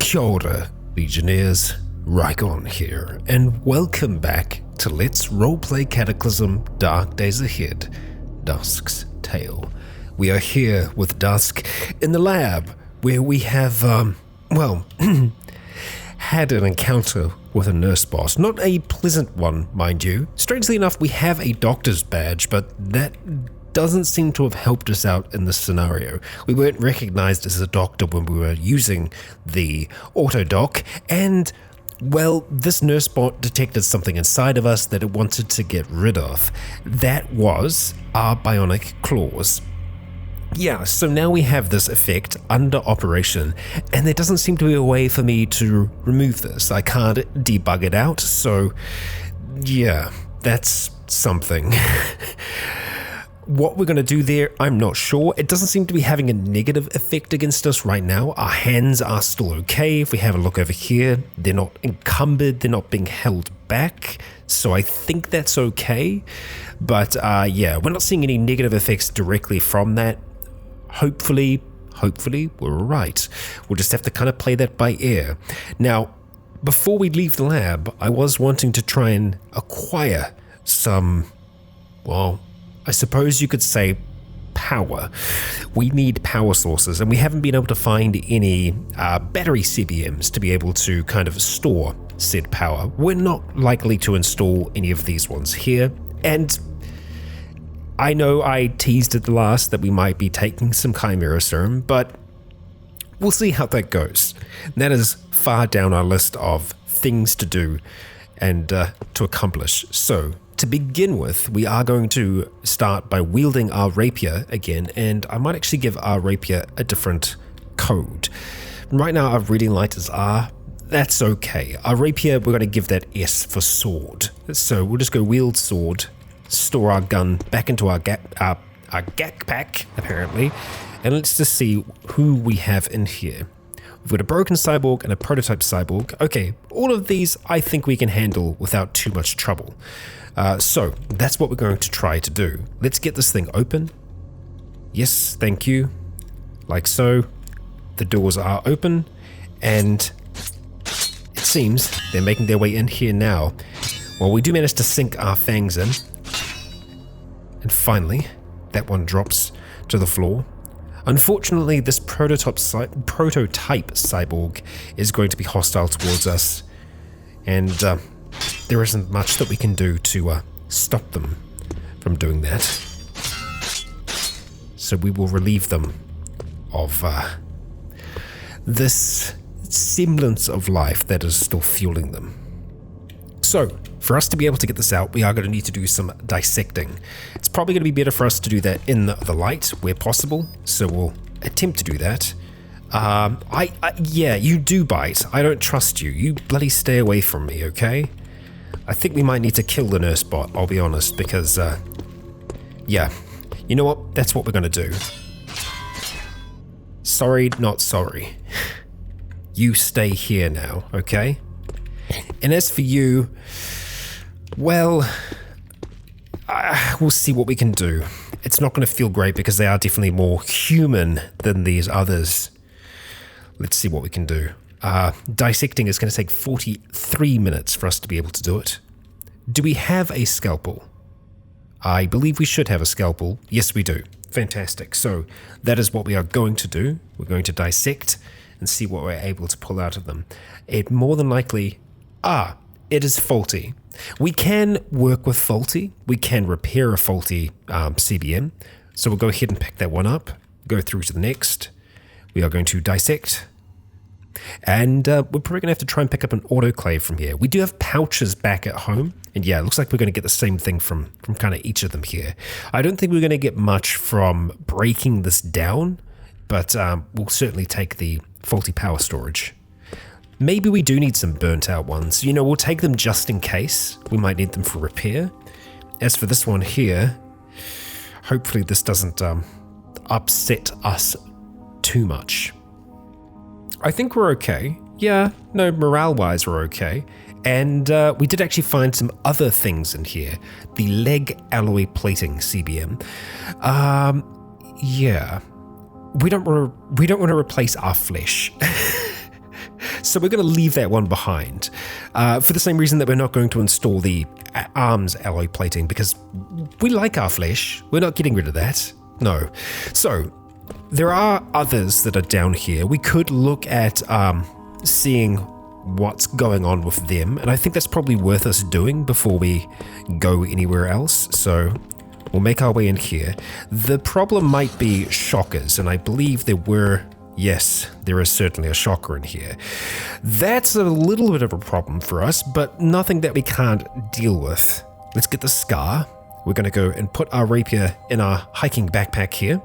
Kia ora, Legionnaires, Rycon here, and welcome back to Let's Roleplay Cataclysm Dark Days Ahead, Dusk's Tale. We are here with Dusk in the lab, where we have, had an encounter with a nurse boss. Not a pleasant one, mind you. Strangely enough, we have a doctor's badge, but that doesn't seem to have helped us out in this scenario. We weren't recognized as a doctor when we were using the auto doc, and well, this nurse bot detected something inside of us that it wanted to get rid of. That was our bionic claws. Yeah, so now we have this effect under operation, and there doesn't seem to be a way for me to remove this. I can't debug it out, so yeah, that's something. What we're going to do there, I'm not sure. It doesn't seem to be having a negative effect against us right now. Our hands are still okay. If we have a look over here, they're not encumbered, they're not being held back. So I think that's okay. But yeah, we're not seeing any negative effects directly from that. Hopefully, we're all right. We'll just have to kind of play that by ear. Now, before we leave the lab, I was wanting to try and acquire some, well, I suppose you could say power. We need power sources, and we haven't been able to find any battery CBMs to be able to kind of store said power. We're not likely to install any of these ones here, and I know I teased at the last that we might be taking some Chimera Serum, but we'll see how that goes. That is far down our list of things to do and to accomplish. So, to begin with, we are going to start by wielding our rapier again, and I might actually give our rapier a different code. Right now our reading light is R. That's okay. Our rapier, we're going to give that S for sword. So we'll just go wield sword, store our gun back into our backpack, apparently, and let's just see who we have in here. We've got a broken cyborg and a prototype cyborg. Okay, all of these I think we can handle without too much trouble. So that's what we're going to try to do. Let's get this thing open. Yes, thank you. Like so. The doors are open, and it seems they're making their way in here now. Well, we do manage to sink our fangs in. And finally, that one drops to the floor. Unfortunately, this prototype cyborg is going to be hostile towards us, and there isn't much that we can do to stop them from doing that. So we will relieve them of this semblance of life that is still fueling them. So, for us to be able to get this out, we are going to need to do some dissecting. It's probably going to be better for us to do that in the light where possible, so we'll attempt to do that. Yeah, you do bite. I don't trust you. You bloody stay away from me, okay? I think we might need to kill the nurse bot, I'll be honest, because, yeah. You know what? That's what we're going to do. Sorry, not sorry. You stay here now, okay? And as for you, well, we'll see what we can do. It's not going to feel great because they are definitely more human than these others. Let's see what we can do. Dissecting is going to take 43 minutes for us to be able to do it. Do we have a scalpel? I believe we should have a scalpel. Yes, we do. Fantastic. So that is what we are going to do. We're going to dissect and see what we're able to pull out of them. It more than likely, it is faulty. We can work with faulty. We can repair a faulty CBM. So we'll go ahead and pick that one up, go through to the next. We are going to dissect. And we're probably going to have to try and pick up an autoclave from here. We do have pouches back at home. And yeah, it looks like we're going to get the same thing from kind of each of them here. I don't think we're going to get much from breaking this down, but we'll certainly take the faulty power storage. Maybe we do need some burnt out ones. You know, we'll take them just in case. We might need them for repair. As for this one here, hopefully this doesn't upset us too much. I think we're okay. Yeah, no, morale-wise we're okay. And we did actually find some other things in here. The leg alloy plating CBM. Yeah. We don't want to replace our flesh. So we're going to leave that one behind for the same reason that we're not going to install the arms alloy plating, because we like our flesh. We're not getting rid of that. No. So there are others that are down here. We could look at seeing what's going on with them, and I think that's probably worth us doing before we go anywhere else. So we'll make our way in here. The problem might be shockers, and I believe yes, there is certainly a shocker in here. That's a little bit of a problem for us, but nothing that we can't deal with. Let's get the scar. We're going to go and put our rapier in our hiking backpack here.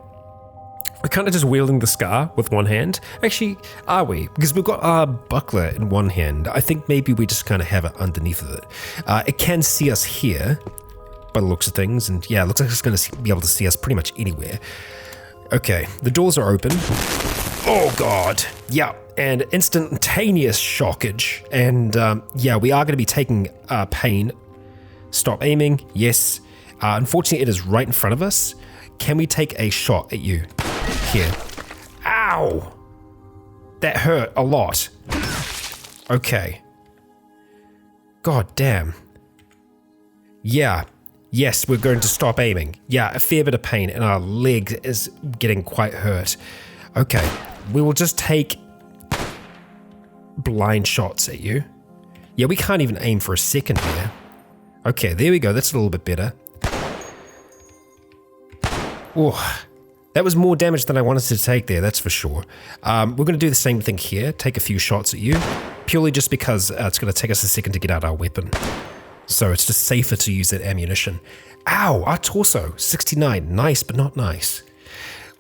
We're kind of just wielding the scar with one hand. Actually, are we? Because we've got our buckler in one hand. I think maybe we just kind of have it underneath of it. It can see us here by the looks of things. And yeah, it looks like it's going to be able to see us pretty much anywhere. Okay, the doors are open. Oh God. Yeah, and instantaneous shockage. And yeah, we are going to be taking pain. Stop aiming. Yes. Unfortunately, it is right in front of us. Can we take a shot at you? Here. Ow! That hurt a lot. Okay. God damn. Yeah. Yes, we're going to stop aiming. Yeah, a fair bit of pain, and our leg is getting quite hurt. Okay. We will just take blind shots at you. Yeah, we can't even aim for a second here. Okay, there we go. That's a little bit better. Oh, that was more damage than I wanted to take there, that's for sure. We're going to do the same thing here, take a few shots at you, purely just because it's going to take us a second to get out our weapon. So it's just safer to use that ammunition. Ow, our torso, 69, nice but not nice.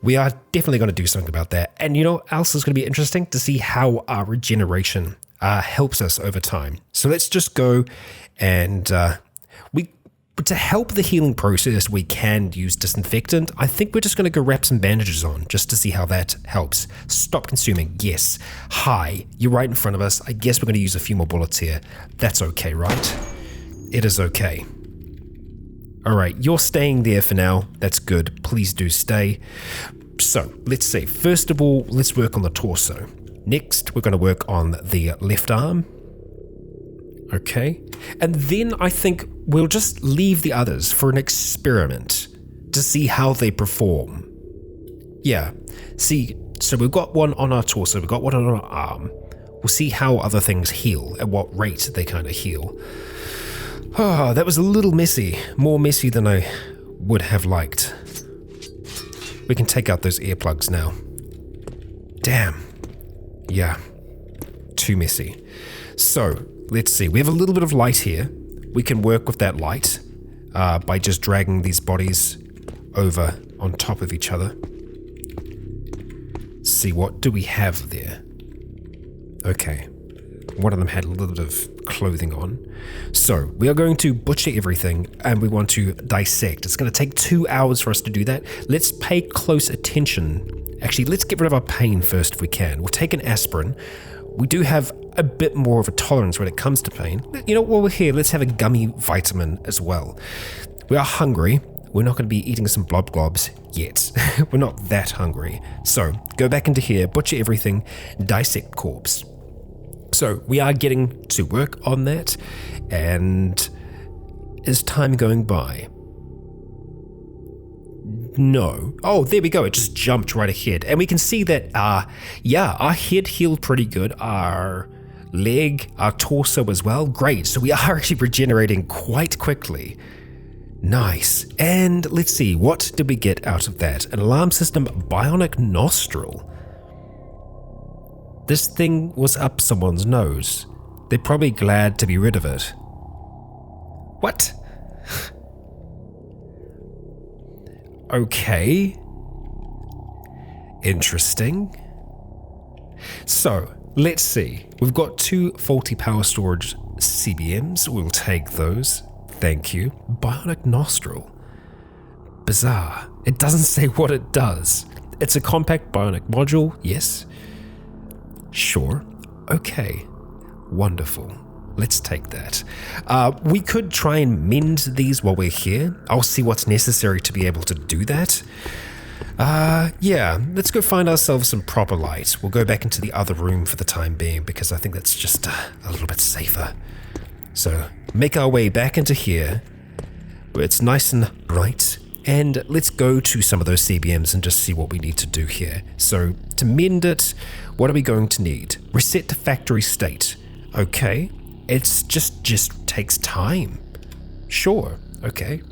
We are definitely going to do something about that. And you know what else is going to be interesting? To see how our regeneration helps us over time. So let's just go and to help the healing process, we can use disinfectant. I think we're just going to go wrap some bandages on just to see how that helps. Stop consuming. Yes. Hi. You're right in front of us. I guess we're going to use a few more bullets here. That's okay, right? It is okay. All right. You're staying there for now. That's good. Please do stay. So let's see. First of all, let's work on the torso. Next, we're going to work on the left arm. Okay. And then I think we'll just leave the others for an experiment to see how they perform. Yeah. See, so we've got one on our torso, we've got one on our arm. We'll see how other things heal, at what rate they kind of heal. Oh, that was a little messy. More messy than I would have liked. We can take out those earplugs now. Damn. Yeah. Too messy. So, let's see. We have a little bit of light here. We can work with that light by just dragging these bodies over on top of each other. See, what do we have there? Okay. One of them had a little bit of clothing on. So we are going to butcher everything and we want to dissect. It's going to take 2 hours for us to do that. Let's pay close attention. Actually, let's get rid of our pain first if we can. We'll take an aspirin. We do have a bit more of a tolerance when it comes to pain. You know, while we're here, let's have a gummy vitamin as well. We are hungry. We're not going to be eating some blob globs yet. We're not that hungry. So go back into here, butcher everything, dissect corpse. So we are getting to work on that. And is time going by? No. Oh, there we go. It just jumped right ahead. And we can see that, yeah, our head healed pretty good. Our leg, our torso as well. Great. So we are actually regenerating quite quickly. Nice. And let's see, what did we get out of that? An alarm system bionic nostril. This thing was up someone's nose. They're probably glad to be rid of it. What? Okay. Interesting. So, let's see. We've got 2 faulty power storage CBMs. We'll take those. Thank you. Bionic nostril. Bizarre. It doesn't say what it does. It's a compact bionic module, yes. Sure. Okay. Wonderful. Let's take that. We could try and mend these while we're here. I'll see what's necessary to be able to do that. Yeah, let's go find ourselves some proper light. We'll go back into the other room for the time being because I think that's just a little bit safer. So, make our way back into here, where it's nice and bright, and let's go to some of those CBMs and just see what we need to do here. So, to mend it, what are we going to need? Reset to factory state. Okay, it's just takes time. Sure, okay.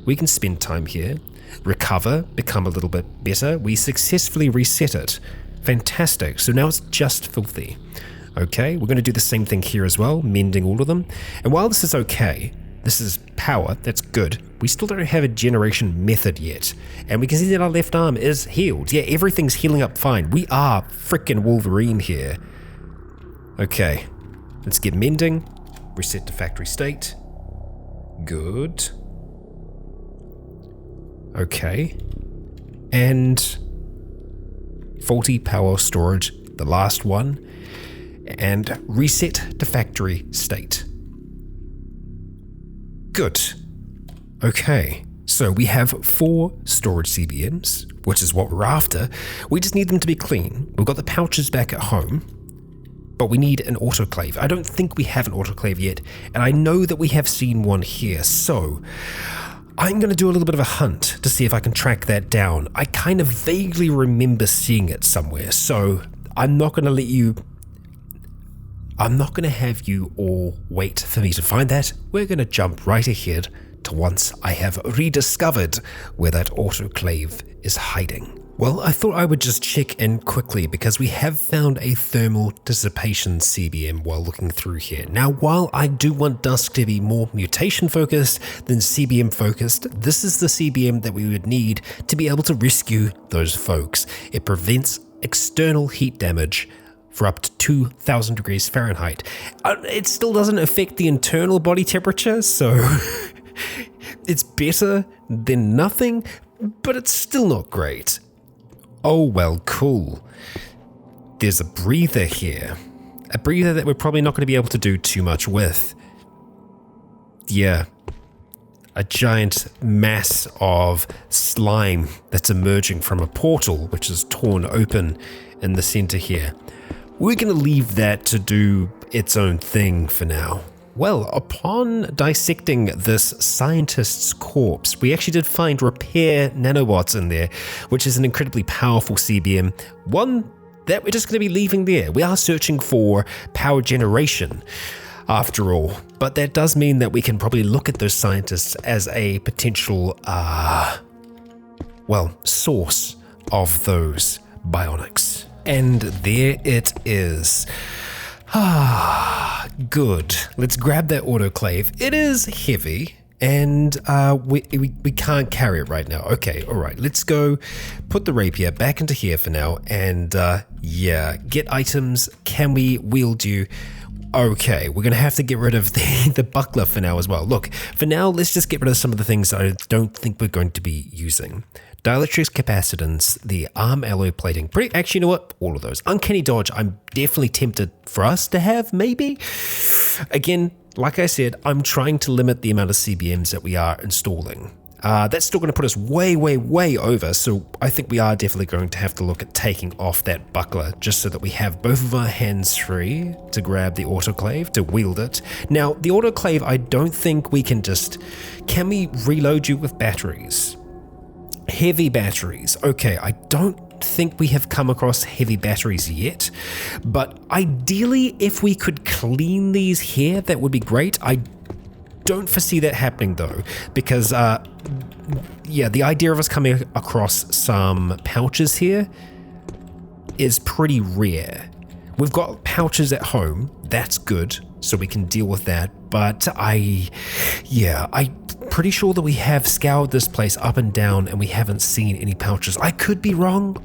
We can spend time here. Recover, become a little bit better. We successfully reset it. Fantastic. So now it's just filthy. Okay, we're going to do the same thing here as well, mending all of them. And while this is okay, this is power, that's good, we still don't have a generation method yet. And we can see that our left arm is healed. Yeah, everything's healing up fine. We are frickin' Wolverine here. Okay, let's get mending. Reset to factory state. Good. Okay. And faulty power storage, the last one. And reset to factory state. Good. Okay, so we have 4 storage CBMs, which is what we're after. We just need them to be clean. We've got the pouches back at home, but we need an autoclave. I don't think we have an autoclave yet, and I know that we have seen one here, so I'm going to do a little bit of a hunt to see if I can track that down. I kind of vaguely remember seeing it somewhere, so I'm not going to have you all wait for me to find that. We're going to jump right ahead to once I have rediscovered where that autoclave is hiding. Well, I thought I would just check in quickly because we have found a thermal dissipation CBM while looking through here. Now, while I do want Dusk to be more mutation focused than CBM focused, this is the CBM that we would need to be able to rescue those folks. It prevents external heat damage for up to 2,000 degrees Fahrenheit. It still doesn't affect the internal body temperature, so it's better than nothing, but it's still not great. Oh well, cool. There's a breather here. A breather that we're probably not going to be able to do too much with. Yeah. A giant mass of slime that's emerging from a portal, which is torn open in the center here. We're going to leave that to do its own thing for now. Well, upon dissecting this scientist's corpse, we actually did find repair nanobots in there, which is an incredibly powerful CBM, one that we're just going to be leaving there. We are searching for power generation, after all, but that does mean that we can probably look at those scientists as a potential, source of those bionics. And there it is. Good. Let's grab that autoclave. It is heavy, and we can't carry it right now. Okay, all right. Let's go put the rapier back into here for now, and get items. Can we wield you? Okay, we're going to have to get rid of the buckler for now as well. Look, for now, let's just get rid of some of the things I don't think we're going to be using. Dielectric capacitance, the arm alloy plating. Actually, you know what? All of those. Uncanny dodge, I'm definitely tempted for us to have, maybe. Again, like I said, I'm trying to limit the amount of CBMs that we are installing. That's still going to put us way, way, way over, so I think we are definitely going to have to look at taking off that buckler just so that we have both of our hands free to grab the autoclave, to wield it. Now, the autoclave, I don't think we can just... Can we reload you with batteries? Heavy batteries. Okay, I don't think we have come across heavy batteries yet, but ideally, if we could clean these here, that would be great. I don't foresee that happening though, because the idea of us coming across some pouches here is pretty rare. We've got pouches at home, that's good, so we can deal with that, but I'm pretty sure that we have scoured this place up and down and we haven't seen any pouches. I could be wrong,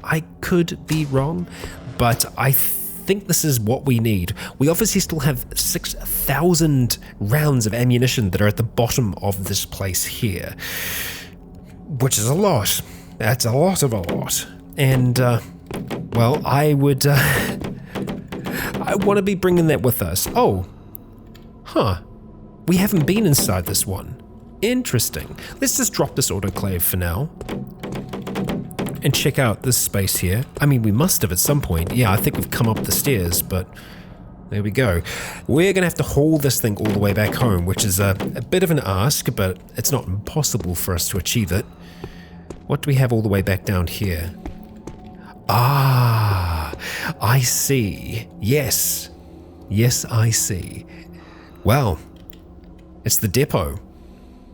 but I think this is what we need. We obviously still have 6,000 rounds of ammunition that are at the bottom of this place here, which is a lot. That's a lot of a lot. And, I would... I want to be bringing that with us. We haven't been inside this one. Interesting. Let's just drop this autoclave for now. and check out this space here. I mean, we must have at some point. Yeah, I think we've come up the stairs, but there we go. We're going to have to haul this thing all the way back home, which is a bit of an ask, but it's not impossible for us to achieve it. What do we have all the way back down here? Ah, I see. Yes. Yes, I see. Well, it's the depot.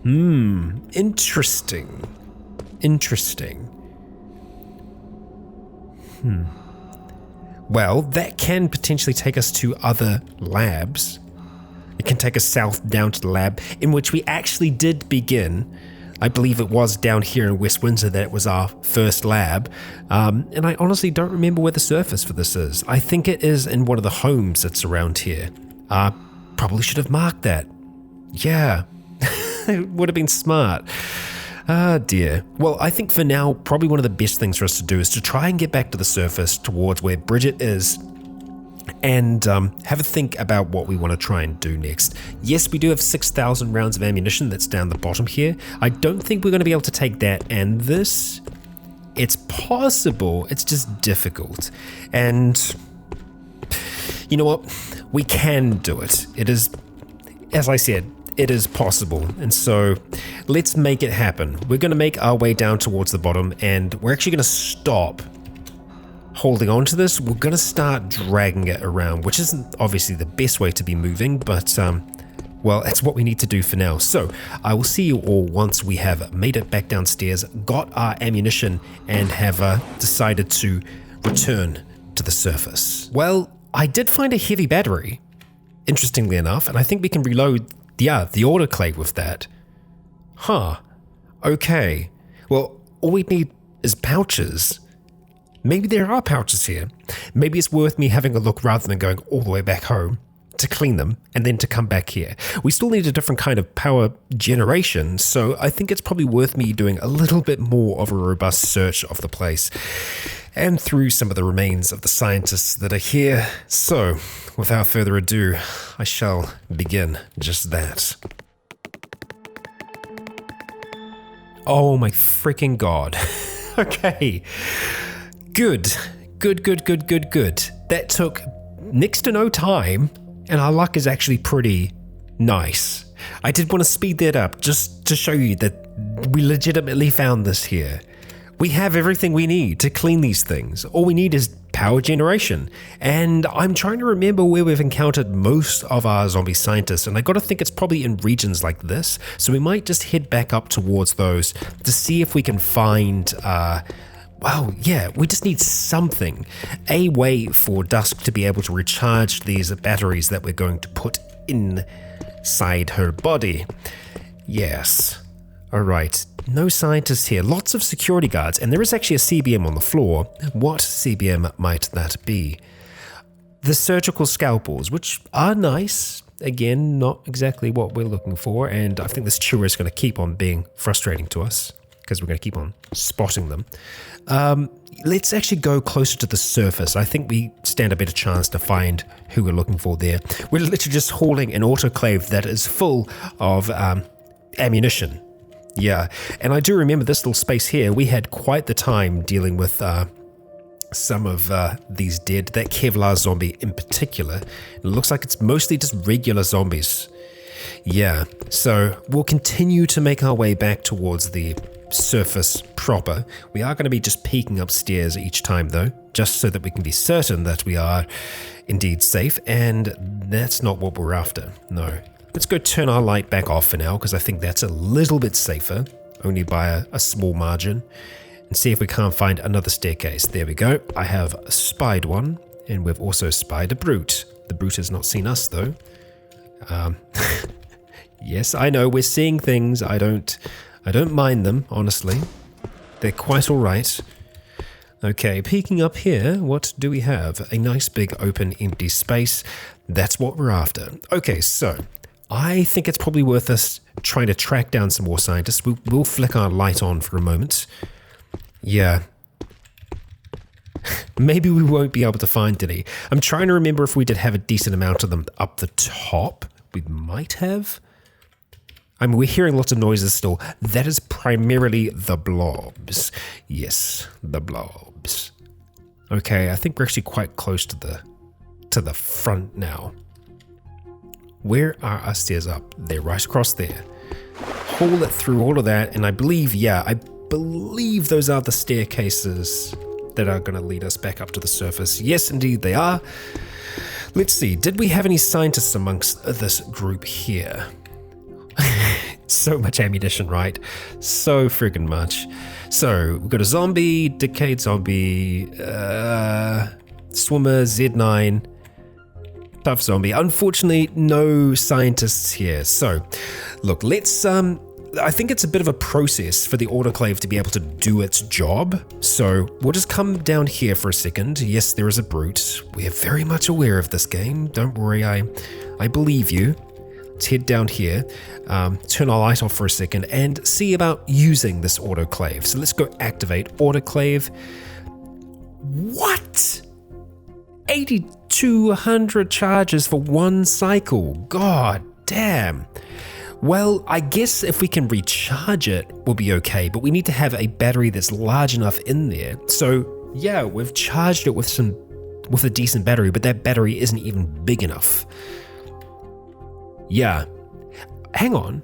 Interesting. Interesting. Well, that can potentially take us to other labs. It can take us south down to the lab in which we actually did begin. I believe it was down here in West Windsor that it was our first lab. And I honestly don't remember where the surface for this is. I think it is in one of the homes that's around here. Probably should have marked that. Yeah, it would have been smart. Ah, dear. Well, I think for now, probably one of the best things for us to do is to try and get back to the surface towards where Bridget is and have a think about what we want to try and do next. Yes, we do have 6,000 rounds of ammunition that's down the bottom here. I don't think we're going to be able to take that and this. It's possible, it's just difficult. And you know what? We can do it. It is, as I said, it is possible. And so let's make it happen. We're going to make our way down towards the bottom and we're actually going to stop holding on to this. We're going to start dragging it around, which isn't obviously the best way to be moving, but well, it's what we need to do for now. So I will see you all once we have made it back downstairs, got our ammunition, and have decided to return to the surface. Well, I did find a heavy battery, interestingly enough, and I think we can reload the autoclave with that. Huh. Okay. Well, all we need is pouches. Maybe there are pouches here. Maybe it's worth me having a look rather than going all the way back home to clean them and then to come back here. We still need a different kind of power generation, so I think it's probably worth me doing a little bit more of a robust search of the place and through some of the remains of the scientists that are here. So, without further ado, I shall begin just that. Oh my freaking god. Okay. Good. That took next to no time, and our luck is actually pretty nice. I did want to speed that up just to show you that we legitimately found this here. We have everything we need to clean these things. All we need is power generation. And I'm trying to remember where we've encountered most of our zombie scientists, and I gotta think it's probably in regions like this. So we might just head back up towards those to see if we can find, well, yeah, we just need something. A way for Dusk to be able to recharge these batteries that we're going to put inside her body. Yes. Alright, no scientists here, lots of security guards, and there is actually a CBM on the floor. What CBM might that be? The surgical scalpels, which are nice. Again, not exactly what we're looking for, and I think this chewer is going to keep on being frustrating to us, because we're going to keep on spotting them. Let's actually go closer to the surface. I think we stand a better chance to find who we're looking for there. We're literally just hauling an autoclave that is full of ammunition. Yeah, and I do remember this little space here. We had quite the time dealing with some of these dead, that Kevlar zombie in particular. It looks like it's mostly just regular zombies. Yeah, so we'll continue to make our way back towards the surface proper. We are going to be just peeking upstairs each time though, just so that we can be certain that we are indeed safe, and that's not what we're after, no. Let's go turn our light back off for now, because I think that's a little bit safer, only by a small margin, and see if we can't find another staircase. There we go. I have spied one, and we've also spied a brute. The brute has not seen us though. Yes, I know, we're seeing things. I don't mind them, honestly. They're quite all right. Okay, peeking up here, what do we have? A nice big open empty space. That's what we're after. Okay, so I think it's probably worth us trying to track down some more scientists. We'll flick our light on for a moment. Yeah. Maybe we won't be able to find any. I'm trying to remember if we did have a decent amount of them up the top. We might have. I mean, we're hearing lots of noises still. That is primarily the blobs. Yes, the blobs. Okay, I think we're actually quite close to the front now. Where are our stairs up? They're right across there. Haul it through all of that, and I believe those are the staircases that are going to lead us back up to the surface. Yes, indeed they are. Let's see, did we have any scientists amongst this group here? So much ammunition, right? So friggin' much. So, we've got a zombie, decayed zombie, swimmer, Z9, tough zombie. Unfortunately, no scientists here. So, look, let's, I think it's a bit of a process for the autoclave to be able to do its job. So, we'll just come down here for a second. Yes, there is a brute. We are very much aware of this game. Don't worry, I believe you. Let's head down here, turn our light off for a second, and see about using this autoclave. So let's go activate autoclave. What? 8,200 charges for one cycle. God damn. Well, I guess if we can recharge it, we'll be okay, but we need to have a battery that's large enough in there. So yeah, we've charged it with a decent battery, but that battery isn't even big enough. Yeah, hang on.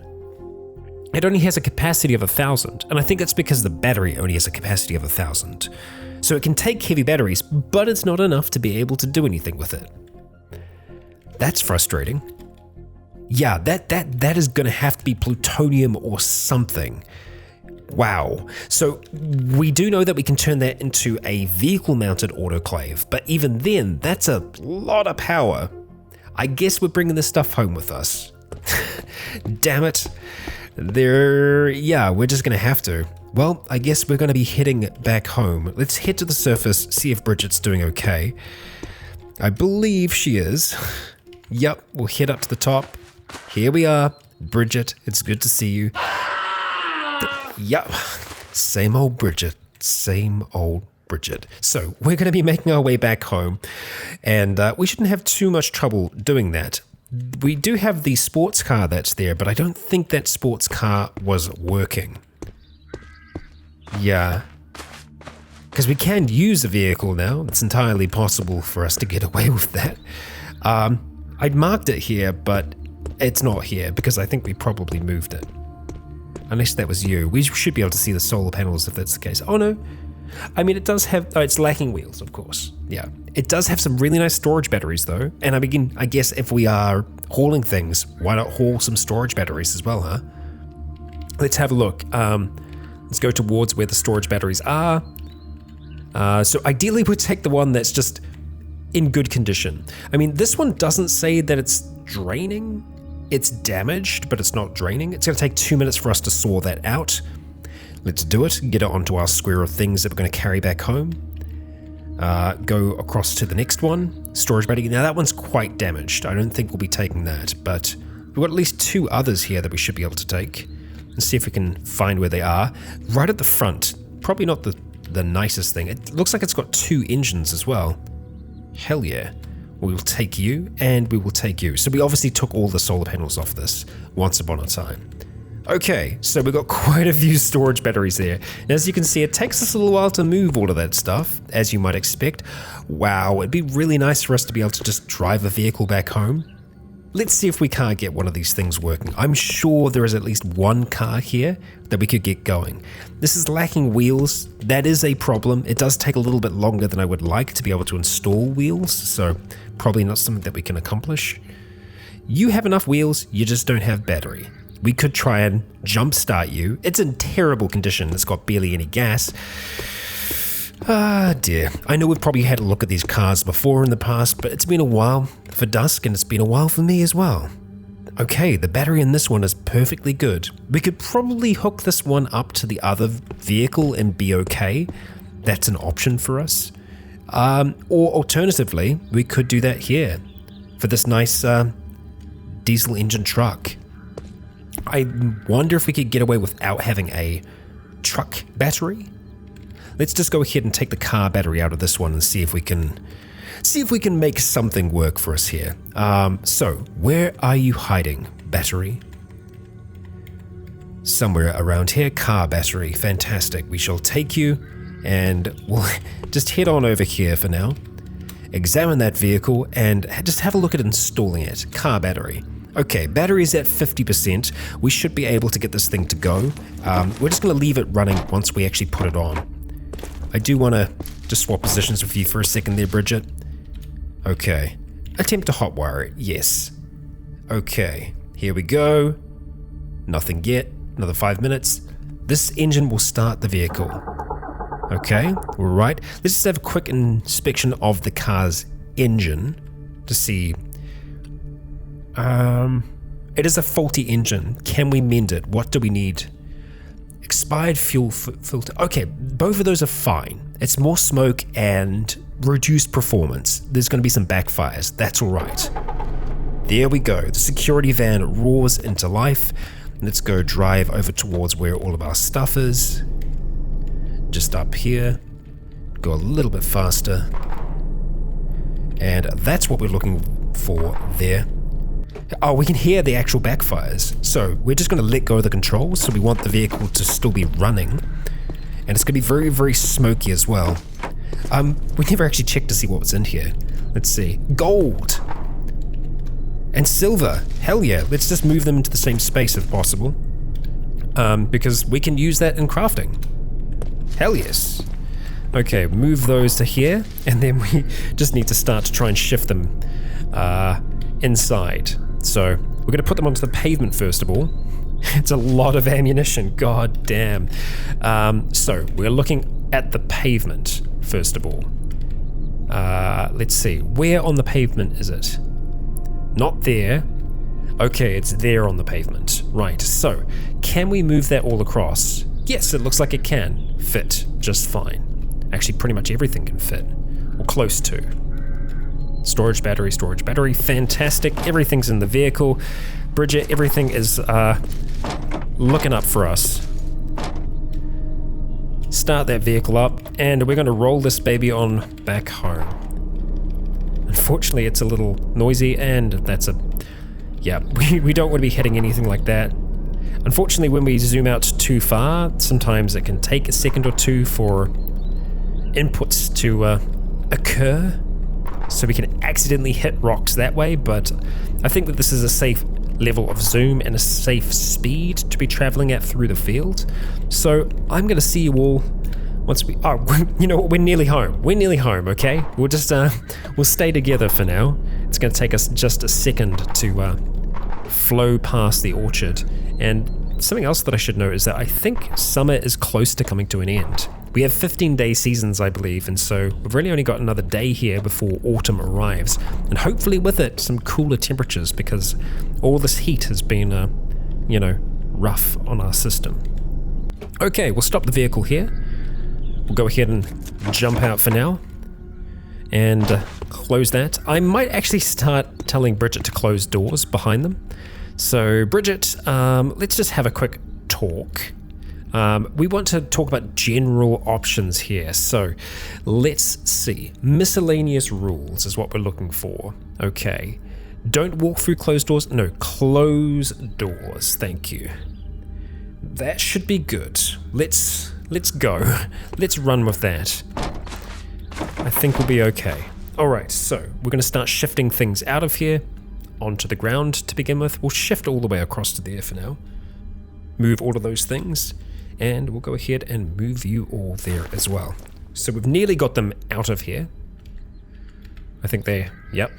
It only has a capacity of 1,000, and I think that's because the battery only has a capacity of 1,000. So it can take heavy batteries, but it's not enough to be able to do anything with it. That's frustrating. Yeah, that is going to have to be plutonium or something. Wow. So we do know that we can turn that into a vehicle-mounted autoclave, but even then, that's a lot of power. I guess we're bringing this stuff home with us. Damn it. We're just going to have to. Well, I guess we're going to be heading back home. Let's head to the surface, see if Bridget's doing okay. I believe she is. Yep, we'll head up to the top. Here we are. Bridget, it's good to see you. Yep, same old Bridget. Same old Bridget. So we're going to be making our way back home, and we shouldn't have too much trouble doing that. We do have the sports car that's there, but I don't think that sports car was working. Yeah, because we can use a vehicle now. It's entirely possible for us to get away with that. I'd marked it here, but it's not here because I think we probably moved it. Unless that was you. We should be able to see the solar panels if that's the case. Oh no. I mean, it does have, it's lacking wheels, of course. Yeah. It does have some really nice storage batteries though. And I guess if we are hauling things, why not haul some storage batteries as well, huh? Let's have a look. Let's go towards where the storage batteries are. So ideally we'd take the one that's just in good condition. I mean, this one doesn't say that it's draining. It's damaged, but it's not draining. It's gonna take 2 minutes for us to saw that out. Let's do it, get it onto our square of things that we're going to carry back home. Go across to the next one, storage battery. Now that one's quite damaged. I don't think we'll be taking that, but we've got at least 2 others here that we should be able to take. Let's see if we can find where they are. Right at the front, probably not the nicest thing. It looks like it's got 2 engines as well. Hell yeah. We will take you, and we will take you. So we obviously took all the solar panels off this once upon a time. Okay, so we've got quite a few storage batteries there. And as you can see, it takes us a little while to move all of that stuff, as you might expect. Wow, it'd be really nice for us to be able to just drive a vehicle back home. Let's see if we can't get one of these things working. I'm sure there is at least one car here that we could get going. This is lacking wheels. That is a problem. It does take a little bit longer than I would like to be able to install wheels, so probably not something that we can accomplish. You have enough wheels, you just don't have battery. We could try and jumpstart you. It's in terrible condition. It's got barely any gas. Ah, dear. I know we've probably had a look at these cars before in the past, but it's been a while for Dusk, and it's been a while for me as well. Okay, the battery in this one is perfectly good. We could probably hook this one up to the other vehicle and be okay. That's an option for us. Or alternatively, we could do that here for this nice diesel engine truck. I wonder if we could get away without having a truck battery. Let's just go ahead and take the car battery out of this one and see if we can make something work for us here. So where are you hiding, battery? Somewhere around here, car battery, fantastic. We shall take you and we'll just head on over here for now. Examine that vehicle and just have a look at installing it. Car battery. Okay, battery's at 50%. We should be able to get this thing to go. We're just going to leave it running once we actually put it on. I do want to just swap positions with you for a second there, Bridget. Okay. Attempt to hotwire it. Yes. Okay. Here we go. Nothing yet. Another 5 minutes. This engine will start the vehicle. Okay. All right. Let's just have a quick inspection of the car's engine to see. It is a faulty engine. Can we mend it? What do we need? Expired fuel filter. Okay, both of those are fine. It's more smoke and reduced performance. There's going to be some backfires. That's all right. There we go. The security van roars into life. Let's go drive over towards where all of our stuff is. Just up here. Go a little bit faster. And that's what we're looking for there. Oh, we can hear the actual backfires. So we're just going to let go of the controls. So we want the vehicle to still be running. And it's going to be very, very smoky as well. We never actually checked to see what was in here. Let's see. Gold. And silver. Hell yeah. Let's just move them into the same space if possible. Because we can use that in crafting. Hell yes. Okay, move those to here. And then we just need to start to try and shift them inside. So we're going to put them onto the pavement first of all. It's a lot of ammunition, god damn. So we're looking at the pavement first of all. Let's see, where on the pavement is it? Not there. Okay, it's there on the pavement. Right, so can we move that all across? Yes, it looks like it can fit just fine. Actually, pretty much everything can fit, or close to. Storage battery, fantastic. Everything's in the vehicle. Bridget, everything is looking up for us. Start that vehicle up, and we're going to roll this baby on back home. Unfortunately, it's a little noisy, and that's we don't want to be hitting anything like that. Unfortunately, when we zoom out too far, sometimes it can take a second or two for inputs to occur. So we can accidentally hit rocks that way, but I think that this is a safe level of zoom and a safe speed to be traveling at through the field. So I'm going to see you all once we... Oh, you know what? We're nearly home. We're nearly home, okay? We'll just... we'll stay together for now. It's going to take us just a second to flow past the orchard. And something else that I should note is that I think summer is close to coming to an end. We have 15-day seasons, I believe, and so we've really only got another day here before autumn arrives. And hopefully with it, some cooler temperatures, because all this heat has been, rough on our system. Okay, we'll stop the vehicle here. We'll go ahead and jump out for now. And close that. I might actually start telling Bridget to close doors behind them. So, Bridget, let's just have a quick talk. We want to talk about general options here, so let's see. Miscellaneous rules is what we're looking for. Okay. Don't walk through closed doors. No, close doors. Thank you. That should be good. Let's go. Let's run with that. I think we'll be okay. Alright, so we're going to start shifting things out of here onto the ground to begin with. We'll shift all the way across to there for now. Move all of those things. And we'll go ahead and move you all there as well. So we've nearly got them out of here. I think they're,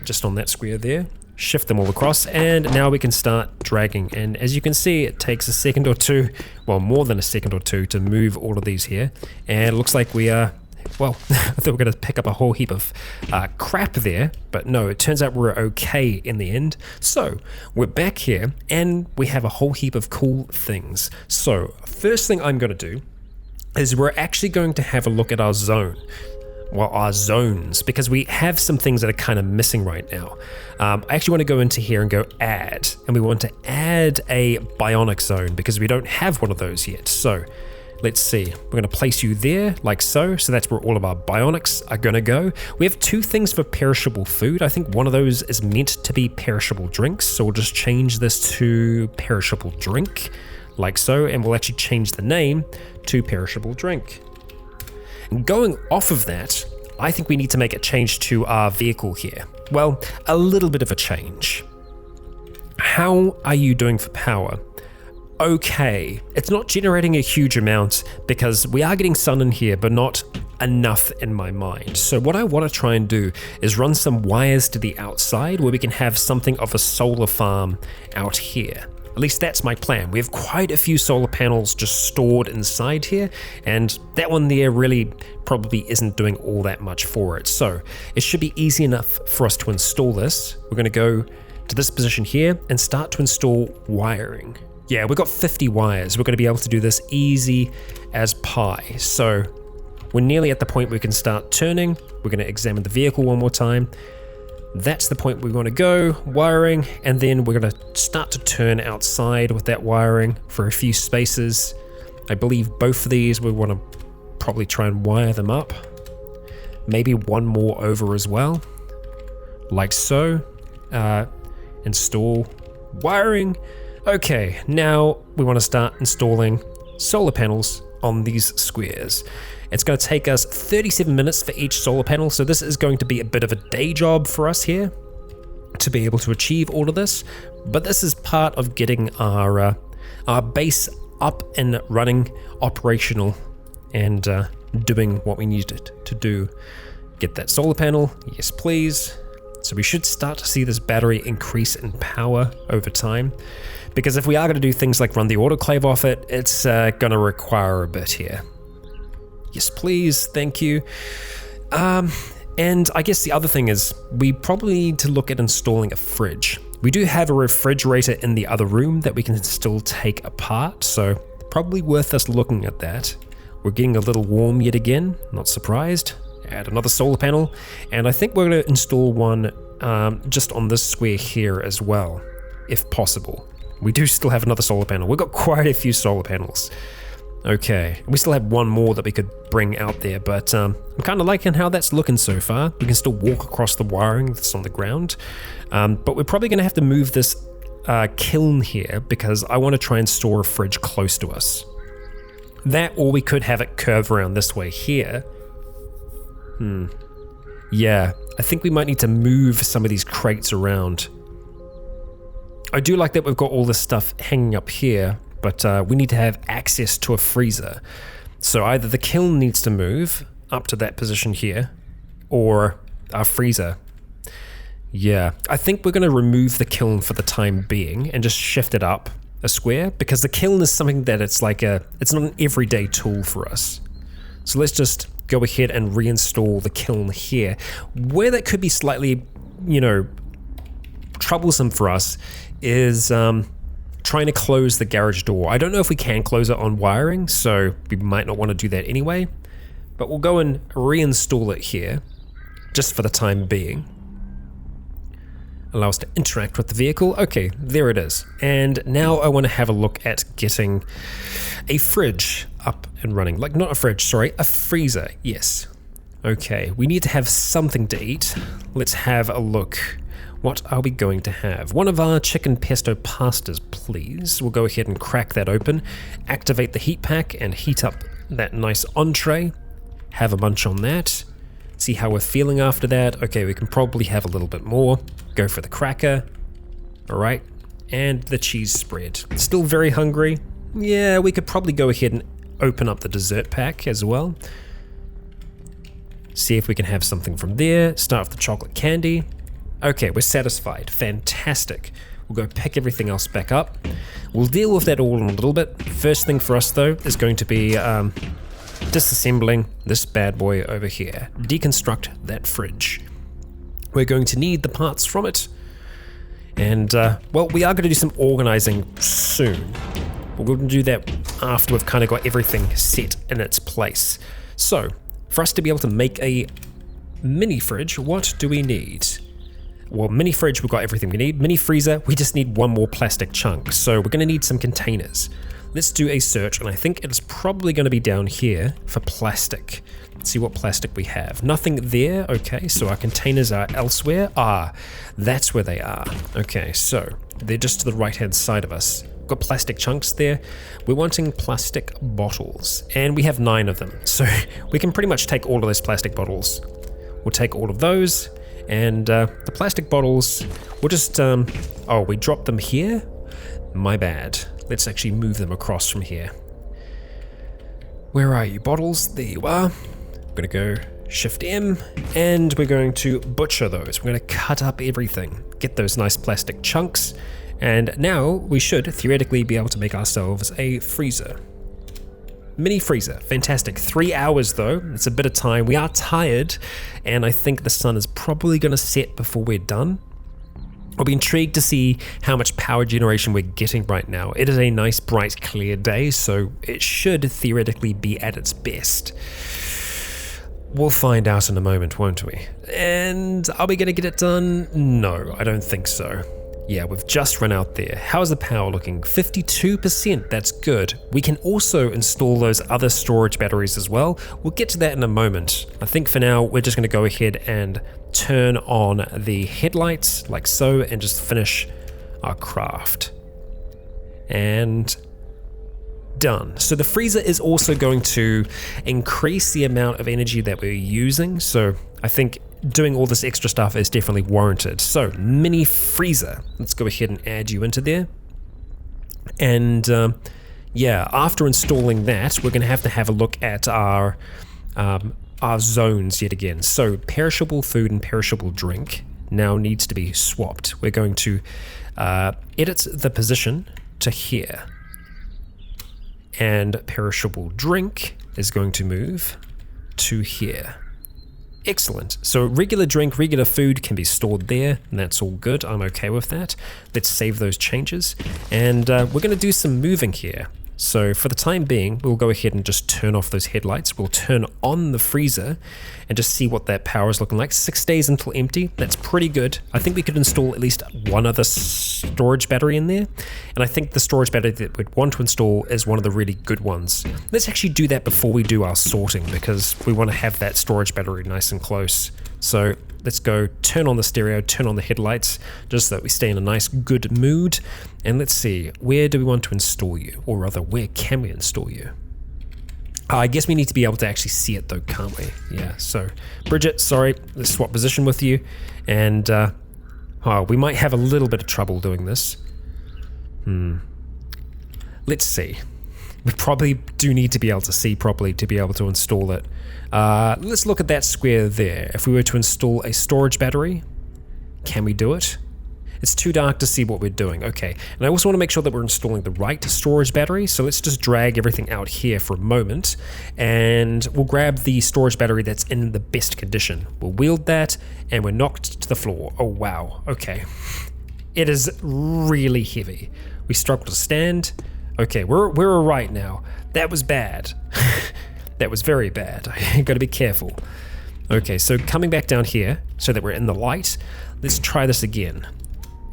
just on that square there. Shift them all across, and now we can start dragging. And as you can see, it takes a second or two, well, more than a second or two to move all of these here. And it looks like we are, well, I thought we were going to pick up a whole heap of crap there, but no, it turns out we're okay in the end. So we're back here, and we have a whole heap of cool things. So first thing I'm going to do is we're actually going to have a look at our zone. Well, our zones, because we have some things that are kind of missing right now. I actually want to go into here and go add, and we want to add a Bionic Zone because we don't have one of those yet. So let's see, we're going to place you there like so. So that's where all of our bionics are going to go. We have two things for perishable food. I think one of those is meant to be perishable drinks. So we'll just change this to perishable drink like so, and we'll actually change the name to perishable drink. And going off of that, I think we need to make a change to our vehicle here. Well, a little bit of a change. How are you doing for power? Okay, it's not generating a huge amount because we are getting sun in here, but not enough in my mind. So what I want to try and do is run some wires to the outside where we can have something of a solar farm out here. At least that's my plan. We have quite a few solar panels just stored inside here, and that one there really probably isn't doing all that much for it. So it should be easy enough for us to install this. We're going to go to this position here and start to install wiring. Yeah, we've got 50 wires. We're going to be able to do this easy as pie. So we're nearly at the point where we can start turning. We're going to examine the vehicle one more time. That's the point we want to go, wiring, and then we're going to start to turn outside with that wiring for a few spaces. I believe both of these we want to probably try and wire them up. Maybe one more over as well, like so. Install wiring. Okay, now we want to start installing solar panels on these squares. It's going to take us 37 minutes for each solar panel, so this is going to be a bit of a day job for us here to be able to achieve all of this, but this is part of getting our base up and running, operational, and doing what we need it to do. Get that solar panel, yes please. So we should start to see this battery increase in power over time, because if we are going to do things like run the autoclave off it, it's going to require a bit here. Yes, please, thank you. And I guess the other thing is we probably need to look at installing a fridge. We do have a refrigerator in the other room that we can still take apart, so probably worth us looking at that. We're getting a little warm yet again, not surprised. Add another solar panel, and I think we're going to install one just on this square here as well, if possible. We do still have another solar panel. We've got quite a few solar panels. Okay, we still have one more that we could bring out there, but I'm kind of liking how that's looking so far. We can still walk across the wiring that's on the ground, but we're probably going to have to move this kiln here because I want to try and store a fridge close to us. That, or we could have it curve around this way here. Yeah, I think we might need to move some of these crates around. I do like that we've got all this stuff hanging up here, but we need to have access to a freezer. So either the kiln needs to move up to that position here, or our freezer. Yeah, I think we're going to remove the kiln for the time being and just shift it up a square, because the kiln is something that it's like it's not an everyday tool for us. So let's just go ahead and reinstall the kiln here. Where that could be slightly, troublesome for us is trying to close the garage door. I don't know if we can close it on wiring, so we might not want to do that anyway, but we'll go and reinstall it here just for the time being. Allow us to interact with the vehicle. Okay, there it is. And now I want to have a look at getting a fridge up and running. Like, not a fridge, sorry, a freezer, yes. Okay, we need to have something to eat. Let's have a look. What are we going to have? One of our chicken pesto pastas, please. We'll go ahead and crack that open, activate the heat pack and heat up that nice entree. Have a munch on that. See how we're feeling after that. Okay, we can probably have a little bit more. Go for the cracker. All right, and the cheese spread. Still very hungry. Yeah, we could probably go ahead and open up the dessert pack as well. See if we can have something from there. Start with the chocolate candy. Okay, we're satisfied. Fantastic. We'll go pick everything else back up. We'll deal with that all in a little bit. First thing for us though is going to be disassembling this bad boy over here. Deconstruct that fridge. We're going to need the parts from it. And, well, we are going to do some organizing soon. We're going to do that after we've kind of got everything set in its place. So, for us to be able to make a mini fridge, what do we need? Well, mini fridge, we've got everything we need. Mini freezer, we just need one more plastic chunk. So we're going to need some containers. Let's do a search, and I think it's probably going to be down here for plastic. Let's see what plastic we have. Nothing there. Okay, so our containers are elsewhere. Ah, that's where they are. Okay, so they're just to the right-hand side of us. got plastic chunks there. We're wanting plastic bottles, and we have 9 of them. So we can pretty much take all of those plastic bottles. We'll take all of those, and the plastic bottles, we'll just, oh, we dropped them here? My bad. Let's actually move them across from here. Where are you, bottles? There you are. I'm gonna go Shift M, and we're going to butcher those. We're gonna cut up everything, get those nice plastic chunks, and now we should theoretically be able to make ourselves a freezer. Mini freezer, fantastic. 3 hours though, it's a bit of time. We are tired, and I think the sun is probably gonna set before we're done. I'll be intrigued to see how much power generation we're getting right now. It is a nice, bright, clear day, so it should theoretically be at its best. We'll find out in a moment, won't we? And are we gonna get it done? No, I don't think so. Yeah, we've just run out there. How's the power looking? 52%, that's good. We can also install those other storage batteries as well. We'll get to that in a moment. I think for now, we're just gonna go ahead and turn on the headlights like so and just finish our craft. And done. So the freezer is also going to increase the amount of energy that we're using. So I think doing all this extra stuff is definitely warranted. So mini freezer, let's go ahead and add you into there. And yeah, after installing that, we're going to have a look at our zones yet again. So perishable food and perishable drink now needs to be swapped. We're going to edit the position to here. And perishable drink is going to move to here. Excellent. So regular drink, regular food can be stored there, and that's all good. I'm okay with that. Let's save those changes. And we're going to do some moving here. So for the time being, we'll go ahead and just turn off those headlights. We'll turn on the freezer and just see what that power is looking like. 6 days until empty. That's pretty good. I think we could install at least one other storage battery in there. And I think the storage battery that we'd want to install is one of the really good ones. Let's actually do that before we do our sorting, because we want to have that storage battery nice and close. So let's go turn on the stereo, turn on the headlights, just so that we stay in a nice good mood. And let's see, where do we want to install you? Or rather, where can we install you? I guess we need to be able to actually see it though, can't we? Yeah, so Bridget, sorry, let's swap position with you. And we might have a little bit of trouble doing this. Let's see. We probably do need to be able to see properly to be able to install it. Let's look at that square there. If we were to install a storage battery, can we do it? It's too dark to see what we're doing. Okay, and I also want to make sure that we're installing the right storage battery, so let's just drag everything out here for a moment, and we'll grab the storage battery that's in the best condition. We'll wield that, and we're knocked to the floor. Oh wow, okay. It is really heavy. We struggle to stand. Okay, we're all right now. That was bad. That was very bad. I gotta be careful. Okay, so coming back down here so that we're in the light, let's try this again.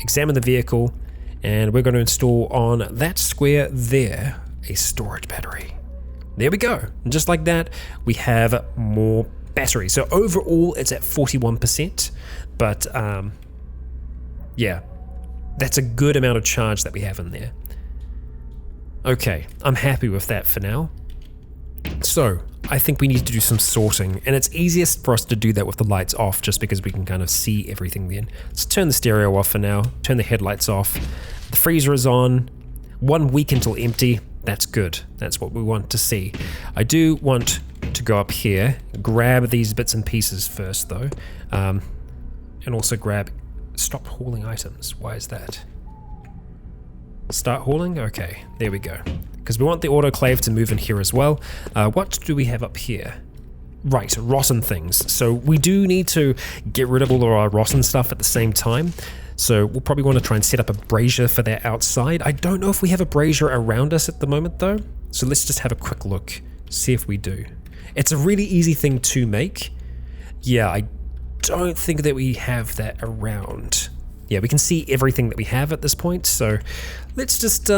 Examine the vehicle, and we're going to install on that square there a storage battery. There we go. And just like that, we have more battery. So overall, it's at 41%, but yeah, that's a good amount of charge that we have in there. Okay, I'm happy with that for now. So I think we need to do some sorting, and it's easiest for us to do that with the lights off, just because we can kind of see everything then. Let's turn the stereo off for now, turn the headlights off. The freezer is on. 1 week until empty. That's good. That's what we want to see. I do want to go up here, grab these bits and pieces first though, and also grab, stop hauling items. Why is that? Start hauling? Okay, there we go. Because we want the autoclave to move in here as well. What do we have up here? Right, rotten things. So we do need to get rid of all of our rotten stuff at the same time. So we'll probably want to try and set up a brazier for that outside. I don't know if we have a brazier around us at the moment though. So let's just have a quick look, see if we do. It's a really easy thing to make. Yeah, I don't think that we have that around. Yeah, we can see everything that we have at this point. So let's just,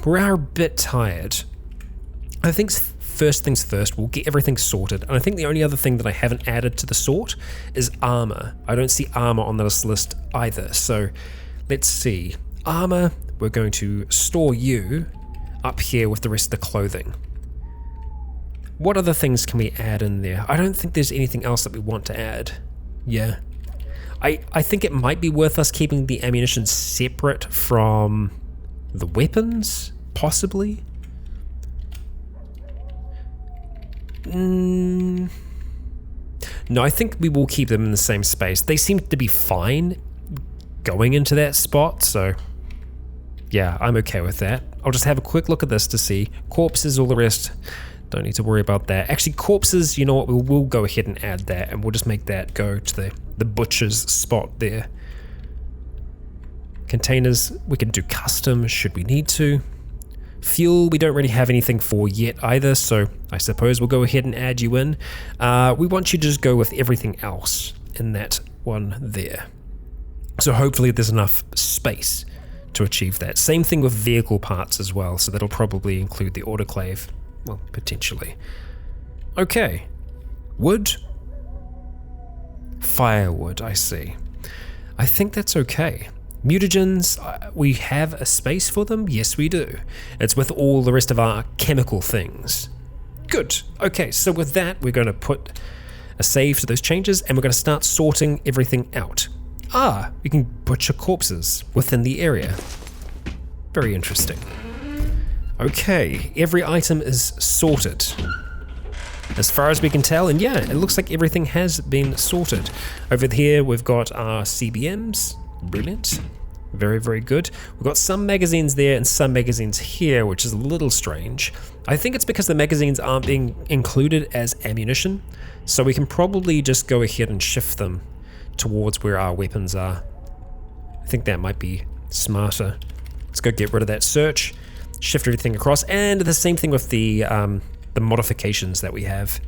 we are a bit tired. I think first things first, we'll get everything sorted. And I think the only other thing that I haven't added to the sort is armor. I don't see armor on this list either. So let's see. Armor, we're going to store you up here with the rest of the clothing. What other things can we add in there? I don't think there's anything else that we want to add. Yeah. I think it might be worth us keeping the ammunition separate from the weapons, possibly. No, I think we will keep them in the same space. They seem to be fine going into that spot, so yeah, I'm okay with that. I'll just have a quick look at this to see. Corpses, all the rest, don't need to worry about that. Actually, corpses, you know what, we'll go ahead and add that, and we'll just make that go to the butcher's spot there. Containers, we can do custom should we need to. Fuel, we don't really have anything for yet either, so I suppose we'll go ahead and add you in. We want you to just go with everything else in that one there. So hopefully there's enough space to achieve that. Same thing with vehicle parts as well, so that'll probably include the autoclave. Well, potentially. Okay. Wood. Firewood, I see. I think that's okay. Mutagens, we have a space for them? Yes, we do. It's with all the rest of our chemical things. Good. Okay, so with that, we're going to put a save to those changes, and we're going to start sorting everything out. We can butcher corpses within the area. Very interesting. Okay, every item is sorted, as far as we can tell, and yeah, it looks like everything has been sorted. Over here, we've got our CBMs. Brilliant. Very, very good. We've got some magazines there and some magazines here, which is a little strange. I think it's because the magazines aren't being included as ammunition, so we can probably just go ahead and shift them towards where our weapons are. I think that might be smarter. Let's go get rid of that search, shift everything across, and the same thing with the modifications that we have.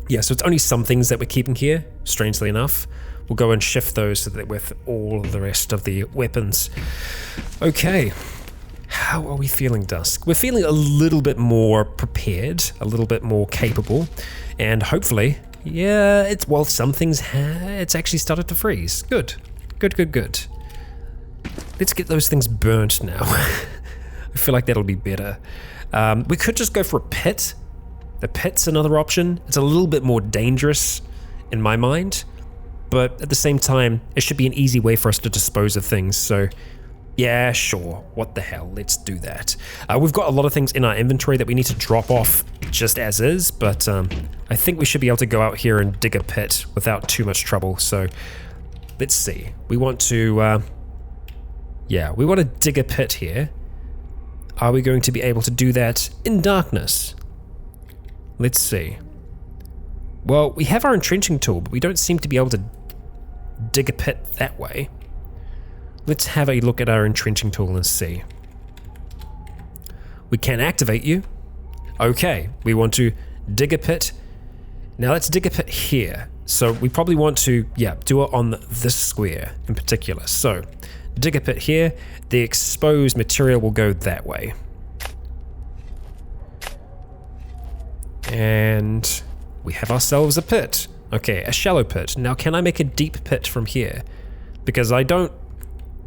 Yeah, so it's only some things that we're keeping here, strangely enough. We'll go and shift those so that with all of the rest of the weapons. Okay, how are we feeling, Dusk? We're feeling a little bit more prepared, a little bit more capable, and hopefully, yeah, well, some things it's actually started to freeze. Good, good, good, good. Let's get those things burnt now. I feel like that'll be better. We could just go for a pit. The pit's another option. It's a little bit more dangerous in my mind, but at the same time, it should be an easy way for us to dispose of things. So yeah, sure, what the hell, let's do that. We've got a lot of things in our inventory that we need to drop off just as is, but I think we should be able to go out here and dig a pit without too much trouble. So let's see. We want to, we want to dig a pit here. Are we going to be able to do that in darkness? Let's see. Well, we have our entrenching tool, but we don't seem to be able to dig a pit that way. Let's have a look at our entrenching tool and see. We can activate you. Okay, we want to dig a pit. Now let's dig a pit here. So we probably want to, do it on this square in particular. So dig a pit here. The exposed material will go that way. And we have ourselves a pit. Okay, a shallow pit. Now can I make a deep pit from here? Because I don't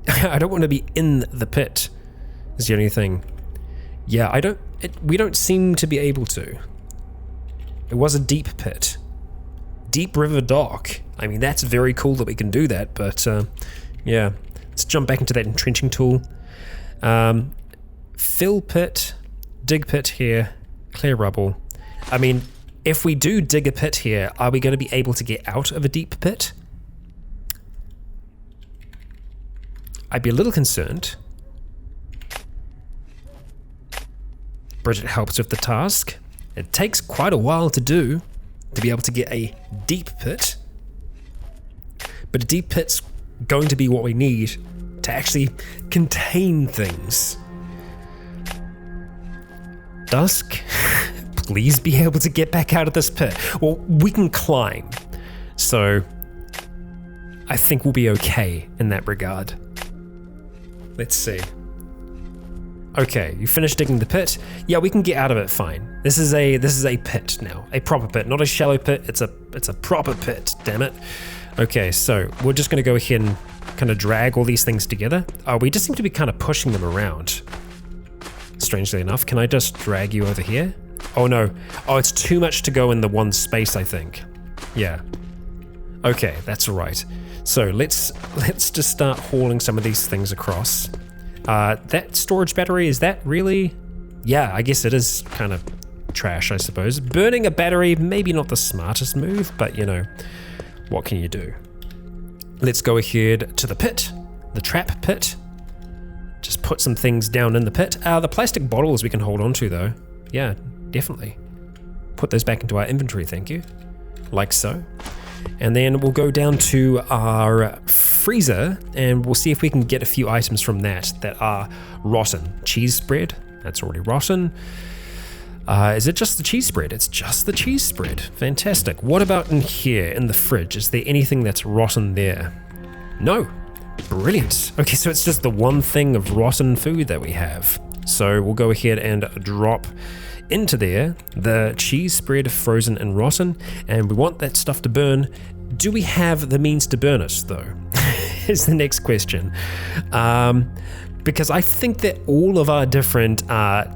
want to be in the pit, is the only thing. Yeah, we don't seem to be able to. It was a deep pit. Deep river dock. I mean, that's very cool that we can do that, but yeah. Let's jump back into that entrenching tool. Fill pit, dig pit here, clear rubble. I mean, if we do dig a pit here, are we going to be able to get out of a deep pit? I'd be a little concerned. Bridget helps with the task. It takes quite a while to do, to be able to get a deep pit. But a deep pit's going to be what we need to actually contain things. Dusk, please be able to get back out of this pit. Well, we can climb, so I think we'll be okay in that regard. Let's see. Okay, you finished digging the pit. Yeah, we can get out of it fine. This is a pit now, a proper pit, not a shallow pit. It's a proper pit. Damn it. Okay, so we're just going to go ahead and kind of drag all these things together. We just seem to be kind of pushing them around. Strangely enough, can I just drag you over here? Oh no, oh it's too much to go in the one space, I think. Yeah. Okay, that's all right. So let's just start hauling some of these things across. That storage battery, is that really? Yeah, I guess it is kind of trash, I suppose. Burning a battery, maybe not the smartest move, but you know, what can you do? Let's go ahead to the pit, the trap pit. Just put some things down in the pit. The plastic bottles we can hold on to though. Yeah, definitely. Put those back into our inventory, thank you. Like so. And then we'll go down to our freezer and we'll see if we can get a few items from that are rotten. Cheese spread, that's already rotten. Is it just the cheese spread? It's just the cheese spread. Fantastic. What about in here, in the fridge? Is there anything that's rotten there? No. Brilliant. Okay, so it's just the one thing of rotten food that we have. So we'll go ahead and drop into there the cheese spread, frozen and rotten, and we want that stuff to burn. Do we have the means to burn it, though? Is the next question. Because I think that all of our different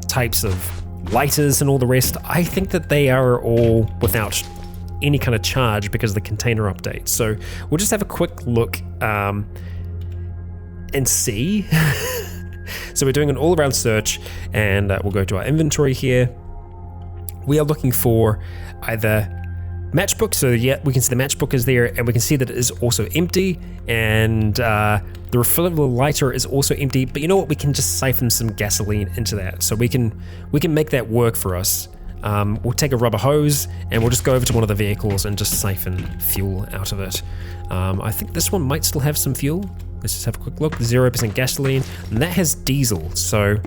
types of lighters and all the rest, I think that they are all without any kind of charge because of the container update. So we'll just have a quick look and see. So we're doing an all-around search, and we'll go to our inventory here. We are looking for either matchbook, so yeah, we can see the matchbook is there, and we can see that it is also empty, and the refillable lighter is also empty, but you know what, we can just siphon some gasoline into that, so we can make that work for us. We'll take a rubber hose, and we'll just go over to one of the vehicles and just siphon fuel out of it. I think this one might still have some fuel. Let's just have a quick look. 0% gasoline, and that has diesel, so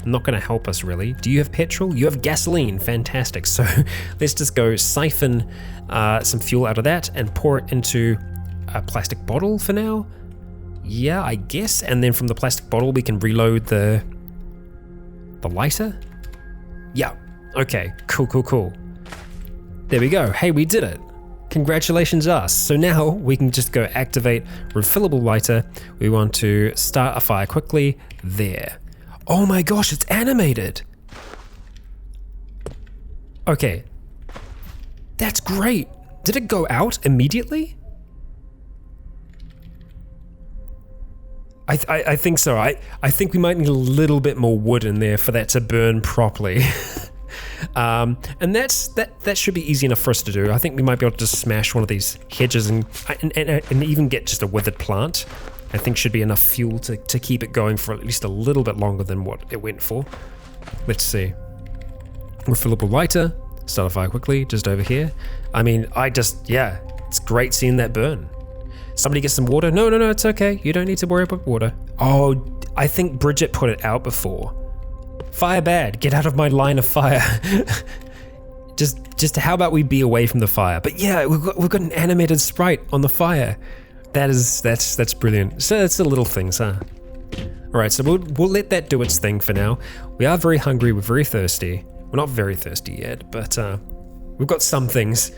not going to help us really. Do you have petrol? You have gasoline. Fantastic. So let's just go siphon some fuel out of that and pour it into a plastic bottle for now. Yeah, I guess. And then from the plastic bottle, we can reload the lighter. Yeah. Okay. Cool. There we go. Hey, we did it. Congratulations us. So now we can just go activate refillable lighter. We want to start a fire quickly. There. Oh my gosh, it's animated. Okay. That's great. Did it go out immediately? I think so. I think we might need a little bit more wood in there for that to burn properly. And that should be easy enough for us to do. I think we might be able to just smash one of these hedges and even get just a withered plant. I think should be enough fuel to keep it going for at least a little bit longer than what it went for. Let's see. Refillable lighter. Start a fire quickly, just over here. I mean, yeah, it's great seeing that burn. Somebody get some water? No, it's okay. You don't need to worry about water. Oh, I think Bridget put it out before. Fire bad, get out of my line of fire. just how about we be away from the fire? But yeah, we've got an animated sprite on the fire. That's brilliant. So it's the little things, huh? All right, so we'll let that do its thing for now. We are very hungry. We're very thirsty. We're not very thirsty yet, but we've got some things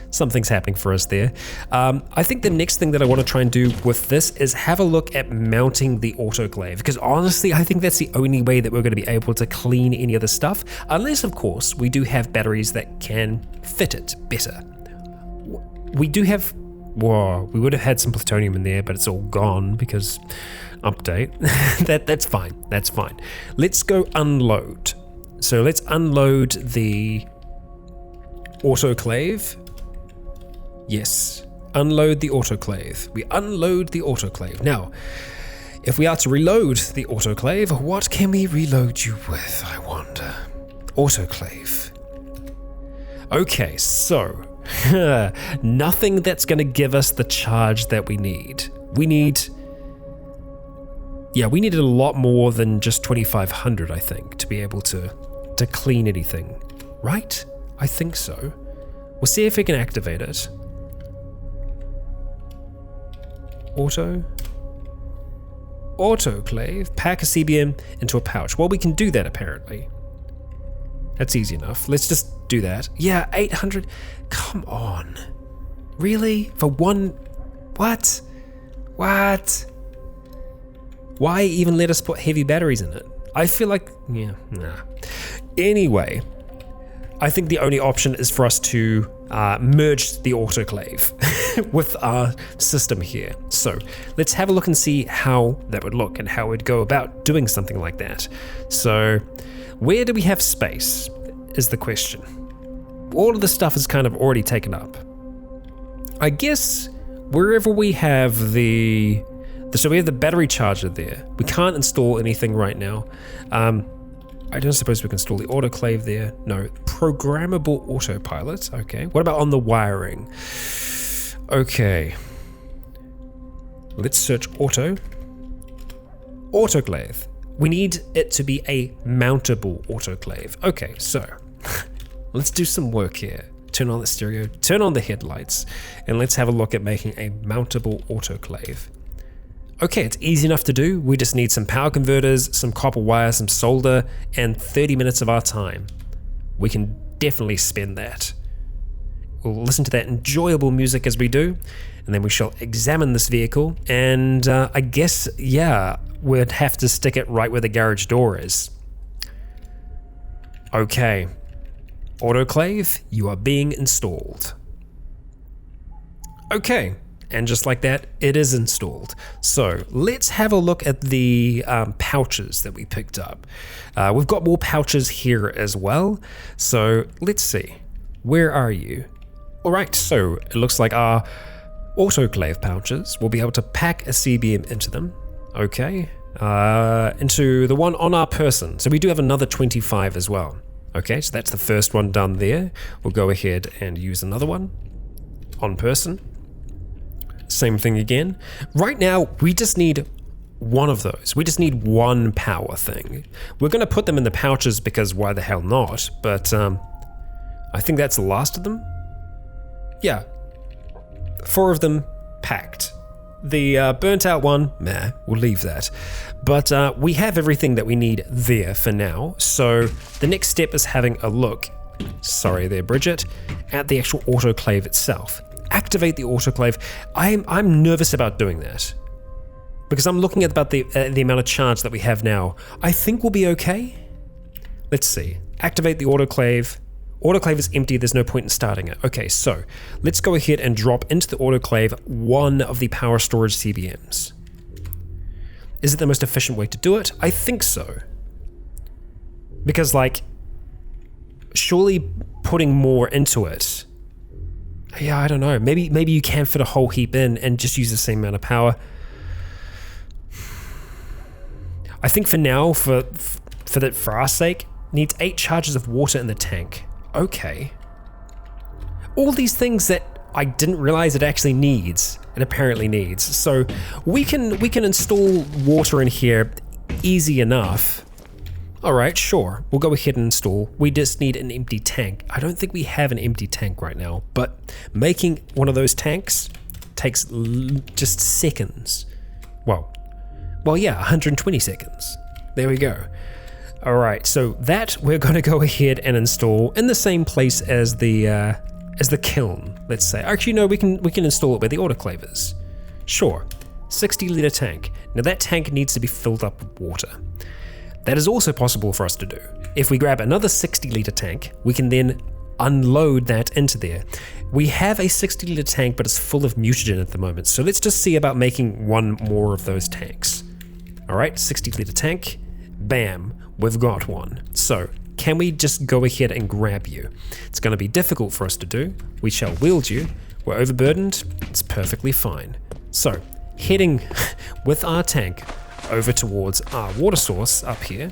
happening for us there. I think the next thing that I want to try and do with this is have a look at mounting the autoclave, because honestly, I think that's the only way that we're going to be able to clean any of the stuff, unless of course we do have batteries that can fit it better. We do have. Whoa, we would have had some plutonium in there, but it's all gone because update. That's fine. Let's go unload. So let's unload the autoclave. Yes, unload the autoclave. We unload the autoclave. Now, if we are to reload the autoclave, what can we reload you with, I wonder? Autoclave. Okay, so nothing that's going to give us the charge that we need. We need a lot more than just 2,500, I think, to be able to clean anything. Right? I think so. We'll see if we can activate it. Autoclave. Pack a CBM into a pouch. Well, we can do that apparently. That's easy enough. Let's just do that. Yeah, 800. Come on. Really? For one What? What? Why even let us put heavy batteries in it? I feel like, yeah, nah. Anyway, I think the only option is for us to merge the autoclave with our system here. So let's have a look and see how that would look and how we'd go about doing something like that. So where do we have space is the question. All of the stuff is kind of already taken up. I guess wherever we have so we have the battery charger there. We can't install anything right now. I don't suppose we can install the autoclave there. No, programmable autopilot. Okay, what about on the wiring? Okay, let's search autoclave. We need it to be a mountable autoclave. Okay, so let's do some work here. Turn on the stereo, turn on the headlights, and let's have a look at making a mountable autoclave. Okay, it's easy enough to do. We just need some power converters, some copper wire, some solder, and 30 minutes of our time. We can definitely spend that. We'll listen to that enjoyable music as we do, and then we shall examine this vehicle, and I guess, yeah, we'd have to stick it right where the garage door is. Okay, autoclave, you are being installed. Okay. And just like that, it is installed. So let's have a look at the pouches that we picked up. We've got more pouches here as well. So let's see, where are you? All right, so it looks like our autoclave pouches will be able to pack a CBM into them. Okay, into the one on our person. So we do have another 25 as well. Okay, so that's the first one done there. We'll go ahead and use another one on person. Same thing again. Right now, we just need one of those. We just need one power thing. We're going to put them in the pouches because why the hell not? But I think that's the last of them. Yeah, 4 of them packed. The burnt out one, meh, we'll leave that. But we have everything that we need there for now. So the next step is having a look, sorry there Bridget, at the actual autoclave itself. Activate the autoclave. I'm nervous about doing that because I'm looking at about the amount of charge that we have now. I think we'll be okay. Let's see. Activate the autoclave. Autoclave is empty. There's no point in starting it. Okay, so let's go ahead and drop into the autoclave one of the power storage CBMs. Is it the most efficient way to do it? I think so. Because like, surely putting more into it. Yeah, I don't know. Maybe you can fit a whole heap in and just use the same amount of power. I think for now, for our sake, needs 8 charges of water in the tank. Okay. All these things that I didn't realize it actually needs. It apparently needs. So we can install water in here easy enough. All right, sure. We'll go ahead and install. We just need an empty tank. I don't think we have an empty tank right now, but making one of those tanks takes just seconds. Well, yeah, 120 seconds. There we go. All right, so that we're going to go ahead and install in the same place as the kiln. Let's say. Actually, no, we can install it where the autoclave is. Sure. 60-liter tank. Now that tank needs to be filled up with water. That is also possible for us to do. If we grab another 60-liter tank, we can then unload that into there. We have a 60-liter tank, but it's full of mutagen at the moment. So let's just see about making one more of those tanks. All right, 60-liter tank. Bam, we've got one. So can we just go ahead and grab you? It's going to be difficult for us to do. We shall wield you. We're overburdened. It's perfectly fine. So heading with our tank over towards our water source up here.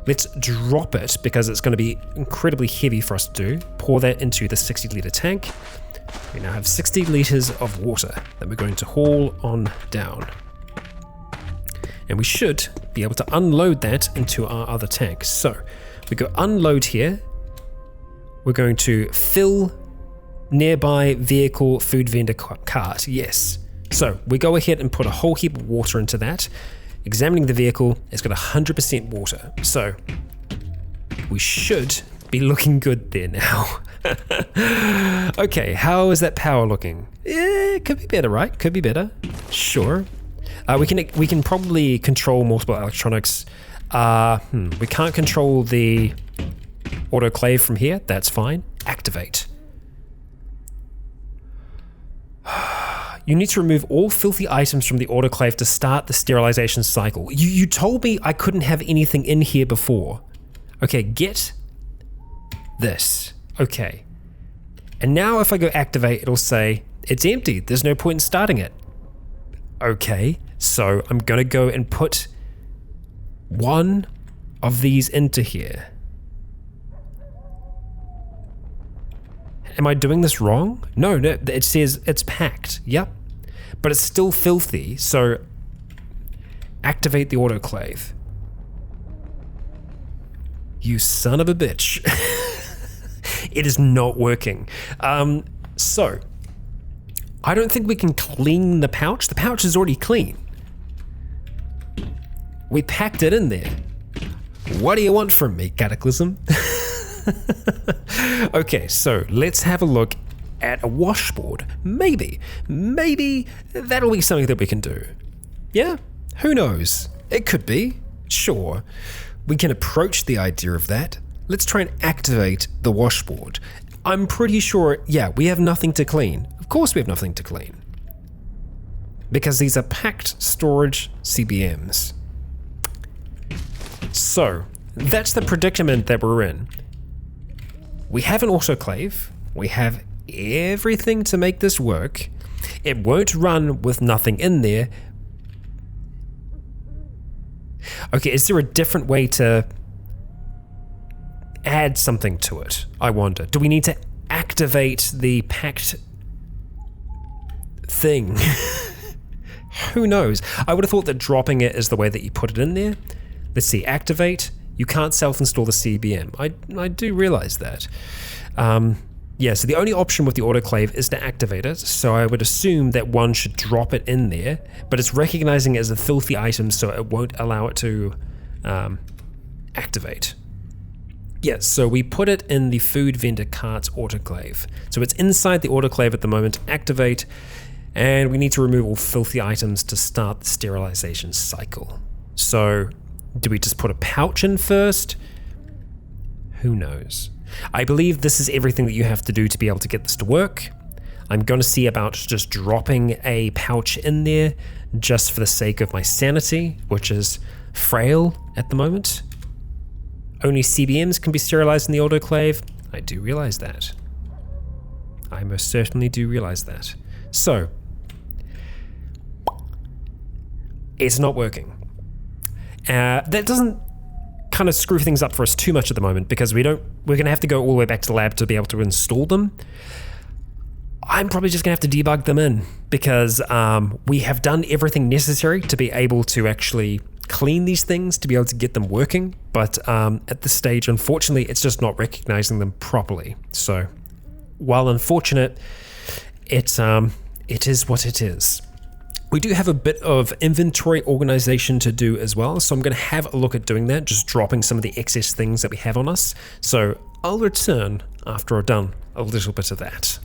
Let's drop it because it's going to be incredibly heavy for us to do. Pour that into the 60-liter tank. We now have 60 liters of water that we're going to haul on down. And we should be able to unload that into our other tank. So we go unload here. We're going to fill nearby vehicle food vendor cart. Yes. So we go ahead and put a whole heap of water into that. Examining the vehicle, it's got 100% water. So we should be be looking good there now. Okay, how is that power looking? It could be better, right? Could be better. Sure. We can probably control multiple electronics. We can't control the autoclave from here. That's fine. Activate. You need to remove all filthy items from the autoclave to start the sterilization cycle. You told me I couldn't have anything in here before. Okay, get this. Okay. And now if I go activate, it'll say, it's empty. There's no point in starting it. Okay, so I'm going to go and put one of these into here. Am I doing this wrong? No, it says it's packed. Yep. But it's still filthy, so activate the autoclave. You son of a bitch. It is not working. So, I don't think we can clean the pouch. The pouch is already clean. We packed it in there. What do you want from me, Cataclysm? Okay, so let's have a look at a washboard. Maybe that'll be something that we can do. Yeah, who knows? It could be, sure. We can approach the idea of that. Let's try and activate the washboard. I'm pretty sure, yeah, we have nothing to clean. Of course we have nothing to clean. Because these are packed storage CBMs. So, that's the predicament that we're in. We have an autoclave. We have everything to make this work. It won't run with nothing in there. Okay, is there a different way to add something to it? I wonder. Do we need to activate the packed thing? Who knows? I would have thought that dropping it is the way that you put it in there. Let's see, activate. You can't self-install the CBM. I do realize that. Yeah, so the only option with the autoclave is to activate it, so I would assume that one should drop it in there, but it's recognizing it as a filthy item, so it won't allow it to activate. Yeah, so we put it in the food vendor cart's autoclave. So it's inside the autoclave at the moment, activate, and we need to remove all filthy items to start the sterilization cycle. So, do we just put a pouch in first? Who knows? I believe this is everything that you have to do to be able to get this to work. I'm going to see about just dropping a pouch in there just for the sake of my sanity, which is frail at the moment. Only CBMs can be sterilized in the autoclave. I do realize that. I most certainly do realize that. So, it's not working. That doesn't kind of screw things up for us too much at the moment because we're going to have to go all the way back to the lab to be able to install them. I'm probably just going to have to debug them in because we have done everything necessary to be able to actually clean these things, to be able to get them working. But at this stage, unfortunately, it's just not recognizing them properly. So while unfortunate, it is what it is. We do have a bit of inventory organization to do as well, so I'm going to have a look at doing that, just dropping some of the excess things that we have on us. So I'll return after I've done a little bit of that.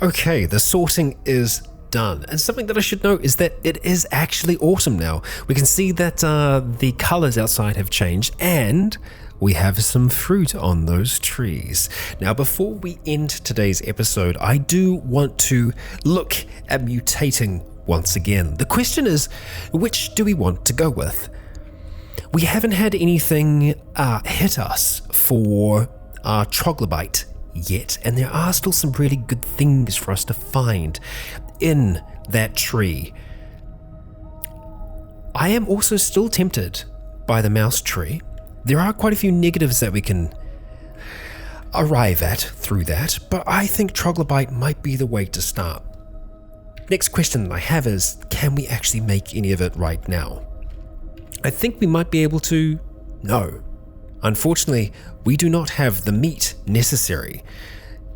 Okay, the sorting is done, and something that I should note is that it is actually autumn now. We can see that the colors outside have changed, and we have some fruit on those trees. Now, before we end today's episode, I do want to look at mutating once again. The question is, which do we want to go with? We haven't had anything hit us for our troglodyte yet, and there are still some really good things for us to find in that tree. I am also still tempted by the mouse tree. There are quite a few negatives that we can arrive at through that, but I think troglodyte might be the way to start. Next question that I have is, can we actually make any of it right now? I think we might be able to. No. Unfortunately, we do not have the meat necessary.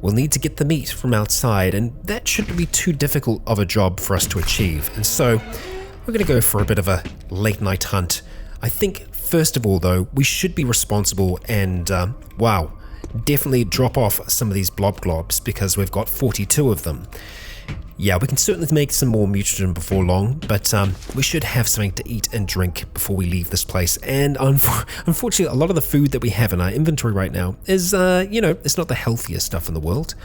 We'll need to get the meat from outside, and that shouldn't be too difficult of a job for us to achieve. And so, we're going to go for a bit of a late night hunt. I think, first of all though, we should be responsible and, definitely drop off some of these blob globs because we've got 42 of them. Yeah, we can certainly make some more mutagen before long, but we should have something to eat and drink before we leave this place. And unfortunately, a lot of the food that we have in our inventory right now is, it's not the healthiest stuff in the world,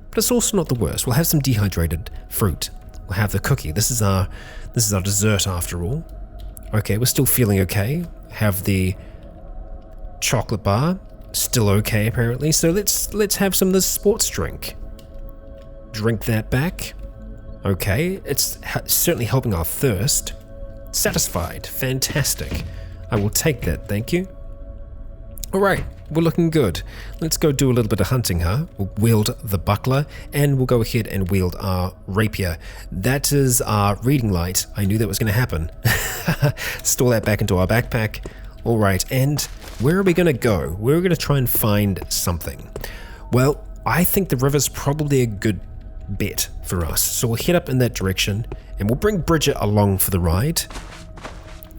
but it's also not the worst. We'll have some dehydrated fruit. We'll have the cookie. This is our dessert after all. Okay, we're still feeling okay. Have the chocolate bar, still okay apparently. So let's have some of this sports drink. Drink that back. Okay, it's certainly helping our thirst. Satisfied. Fantastic. I will take that, thank you. Alright, we're looking good. Let's go do a little bit of hunting, huh? We'll wield the buckler, and we'll go ahead and wield our rapier. That is our reading light. I knew that was going to happen. Store that back into our backpack. Alright, and where are we going to go? We're going to try and find something. Well, I think the river's probably a good bet for us. So we'll head up in that direction, and we'll bring Bridget along for the ride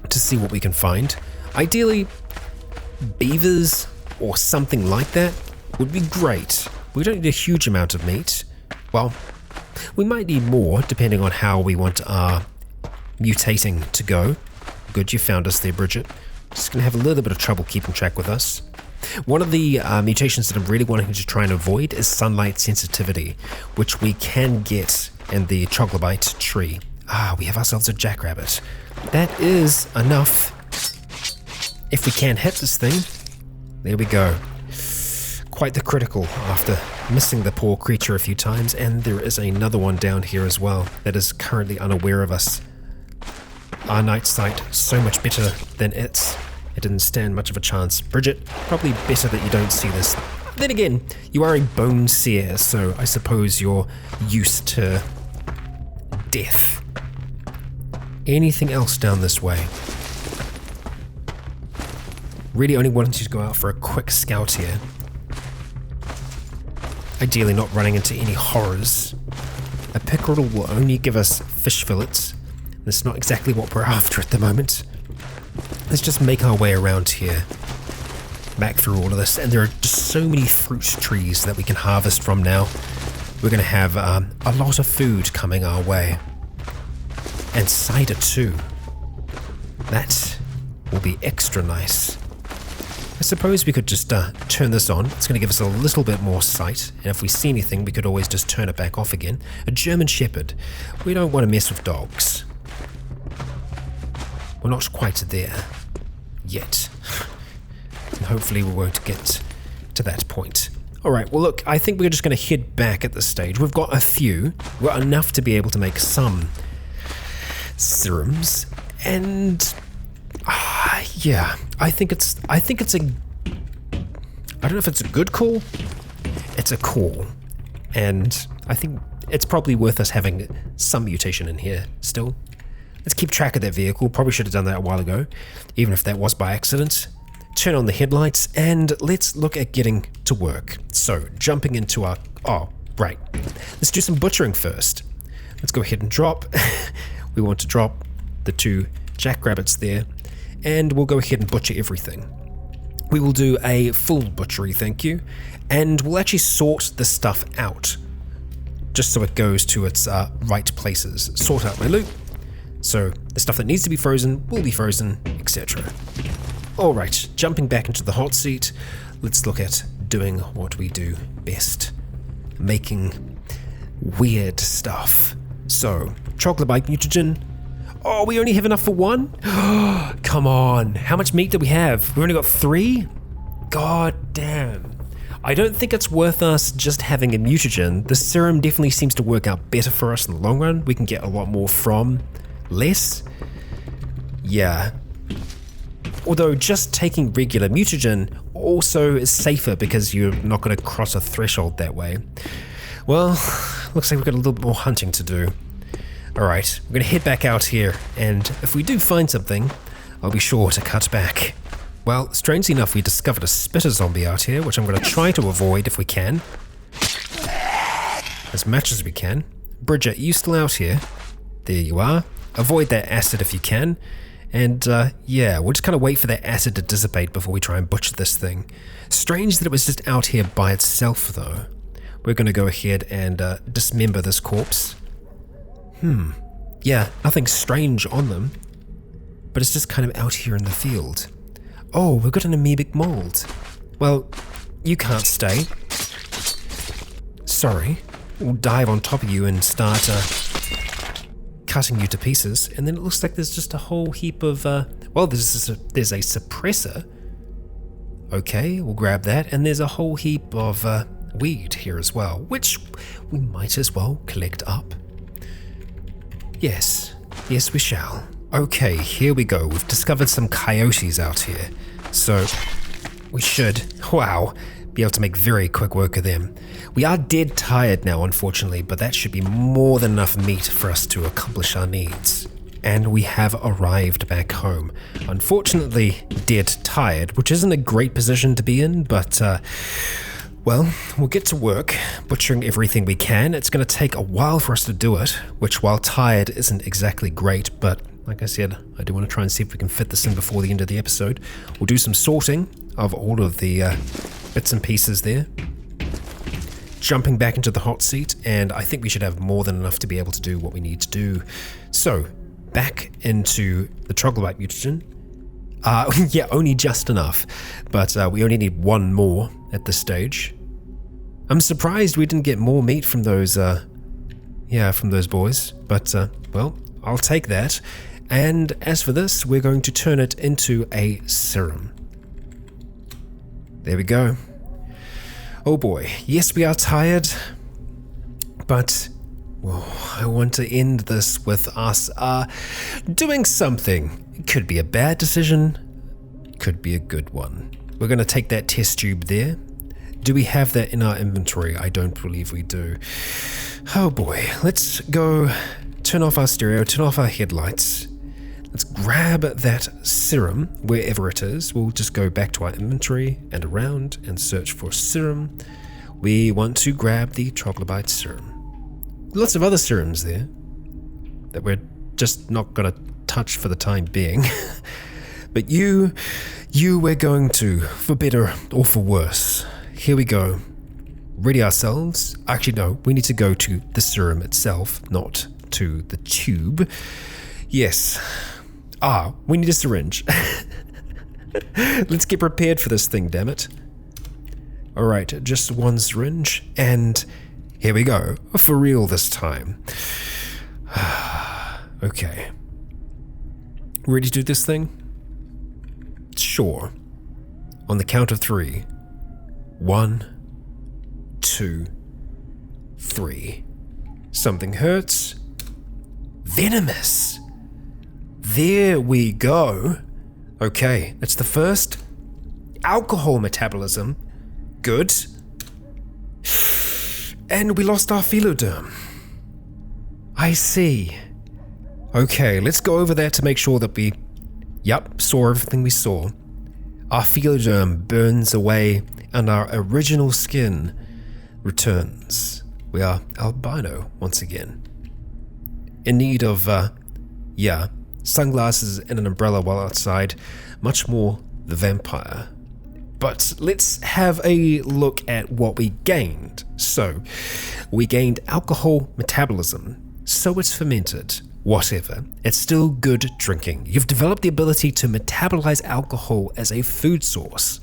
to see what we can find. Ideally, beavers or something like that would be great. We don't need a huge amount of meat. Well, we might need more depending on how we want our mutating to go. Good, you found us there, Bridget. Just gonna have a little bit of trouble keeping track with us. One of the mutations that I'm really wanting to try and avoid is sunlight sensitivity, which we can get in the troglodyte tree. We have ourselves a jackrabbit. That is enough. If we can hit this thing, there we go. Quite the critical after missing the poor creature a few times, and there is another one down here as well that is currently unaware of us. Our night sight, so much better than its. It didn't stand much of a chance. Bridget, probably better that you don't see this. Then again, you are a bone seer, so I suppose you're used to death. Anything else down this way? Really only wanted to go out for a quick scout here. Ideally not running into any horrors. A pickerel will only give us fish fillets. That's not exactly what we're after at the moment. Let's just make our way around here, back through all of this, and there are just so many fruit trees that we can harvest from now. We're going to have a lot of food coming our way. And cider too. That will be extra nice. I suppose we could just turn this on. It's going to give us a little bit more sight, and if we see anything we could always just turn it back off again. A German Shepherd. We don't want to mess with dogs. We're not quite there yet. And hopefully we won't get to that point. Alright, well look, I think we're just going to head back at this stage. We've got a few. We're enough to be able to make some serums. And yeah, I think it's a, I don't know if it's a good call. It's a call. And I think it's probably worth us having some mutation in here still. Let's keep track of that vehicle. Probably should have done that a while ago, even if that was by accident. Turn on the headlights and let's look at getting to work. So, jumping into our... Oh, right. Let's do some butchering first. Let's go ahead and drop. We want to drop the 2 jackrabbits there, and we'll go ahead and butcher everything. We will do a full butchery, thank you, and we'll actually sort the stuff out, just so it goes to its right places. Sort out my loot. So the stuff that needs to be frozen will be frozen, etc. Alright, jumping back into the hot seat, let's look at doing what we do best. Making weird stuff. So, troglodyte mutagen. Oh, we only have enough for 1? Come on, how much meat do we have? We only got 3? God damn. I don't think it's worth us just having a mutagen. The serum definitely seems to work out better for us in the long run. We can get a lot more from less. Yeah. Although just taking regular mutagen also is safer because you're not going to cross a threshold that way. Well, looks like we've got a little bit more hunting to do. Alright, we're going to head back out here, and if we do find something, I'll be sure to cut back. Well, strangely enough, we discovered a spitter zombie out here, which I'm going to try to avoid if we can. As much as we can. Bridget, you still out here? There you are. Avoid that acid if you can. And yeah, we'll just kind of wait for that acid to dissipate before we try and butcher this thing. Strange that it was just out here by itself though. We're going to go ahead and dismember this corpse. Yeah, nothing strange on them, but it's just kind of out here in the field. Oh, we've got an amoebic mold. Well, you can't stay. Sorry. We'll dive on top of you and start cutting you to pieces, and then it looks like there's just a whole heap of, well, there's a suppressor. Okay, we'll grab that, and there's a whole heap of weed here as well, which we might as well collect up. Yes, we shall. Okay, here we go. We've discovered some coyotes out here, so we should, wow, be able to make very quick work of them. We are dead tired now, unfortunately, but that should be more than enough meat for us to accomplish our needs. And we have arrived back home. Unfortunately, dead tired, which isn't a great position to be in, but well, we'll get to work, butchering everything we can. It's going to take a while for us to do it, which while tired isn't exactly great, but like I said, I do want to try and see if we can fit this in before the end of the episode. We'll do some sorting of all of the bits and pieces there. Jumping back into the hot seat, and I think we should have more than enough to be able to do what we need to do. So, back into the troglodyte mutagen. Yeah, only just enough, but we only need one more at this stage. I'm surprised we didn't get more meat from those, from those boys, but, well, I'll take that. And as for this, we're going to turn it into a serum. There we go. Oh boy, yes, we are tired, but well, I want to end this with us doing something. It could be a bad decision, could be a good one. We're going to take that test tube there. Do we have that in our inventory? I don't believe we do. Oh boy, let's go turn off our stereo, turn off our headlights. Let's grab that serum wherever it is. We'll just go back to our inventory and around and search for serum. We want to grab the troglodyte serum. Lots of other serums there that we're just not going to touch for the time being. But you we're going to, for better or for worse. Here we go. Ready ourselves. Actually, no, we need to go to the serum itself, not to the tube. Yes. We need a syringe. Let's get prepared for this thing, damn it. Alright, just one syringe, and here we go. For real this time. Okay. Ready to do this thing? Sure. On the count of 3. 1, 2, 3. Something hurts. Venomous. There we go. Okay, that's the first. Alcohol metabolism. Good. And we lost our philoderm. I see. Okay, let's go over there to make sure that we, saw everything we saw. Our philoderm burns away and our original skin returns. We are albino once again. In need of, sunglasses and an umbrella while outside, much more the vampire. But let's have a look at what we gained. So, we gained alcohol metabolism, so it's fermented. Whatever, it's still good drinking. You've developed the ability to metabolize alcohol as a food source.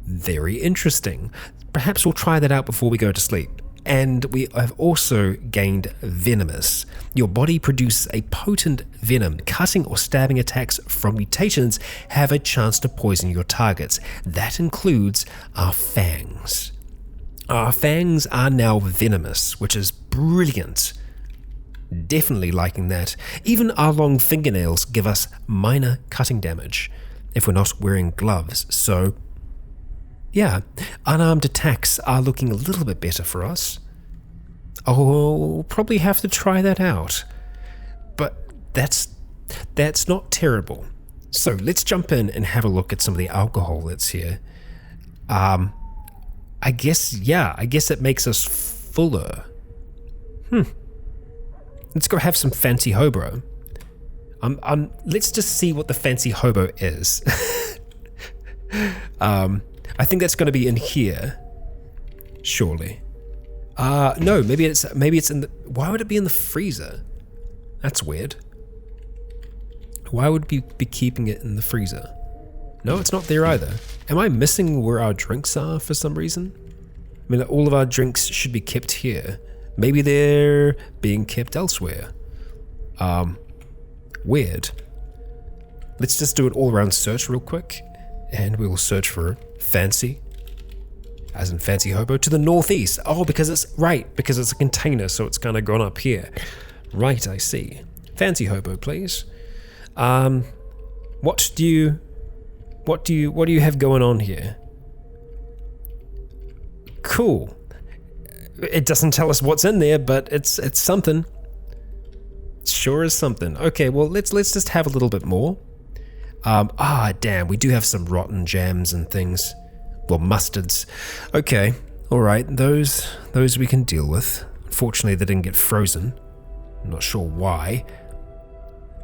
Very interesting. Perhaps we'll try that out before we go to sleep. And we have also gained venomous. Your body produces a potent venom. Cutting or stabbing attacks from mutations have a chance to poison your targets. That includes our fangs. Our fangs are now venomous, which is brilliant. Definitely liking that. Even our long fingernails give us minor cutting damage if we're not wearing gloves, so yeah, unarmed attacks are looking a little bit better for us. I'll probably have to try that out. But that's not terrible. So let's jump in and have a look at some of the alcohol that's here. I guess it makes us fuller. Let's go have some fancy hobro. Let's just see what the fancy hobo is. I think that's going to be in here, surely. No, maybe it's in the. Why would it be in the freezer? That's weird. Why would we be keeping it in the freezer? No, it's not there either. Am I missing where our drinks are for some reason? I mean, all of our drinks should be kept here. Maybe they're being kept elsewhere. Weird. Let's just do an all-around search real quick, and we will search for fancy, as in fancy hobo, to the northeast. Oh, because it's a container, so it's kind of gone up here. Right, I see. Fancy hobo, please. What do you have going on here? Cool. It doesn't tell us what's in there, but it's something. It sure is something. Okay, well let's just have a little bit more. Damn, we do have some rotten jams and things. Well, mustards. Okay, all right, those we can deal with. Unfortunately, they didn't get frozen. I'm not sure why.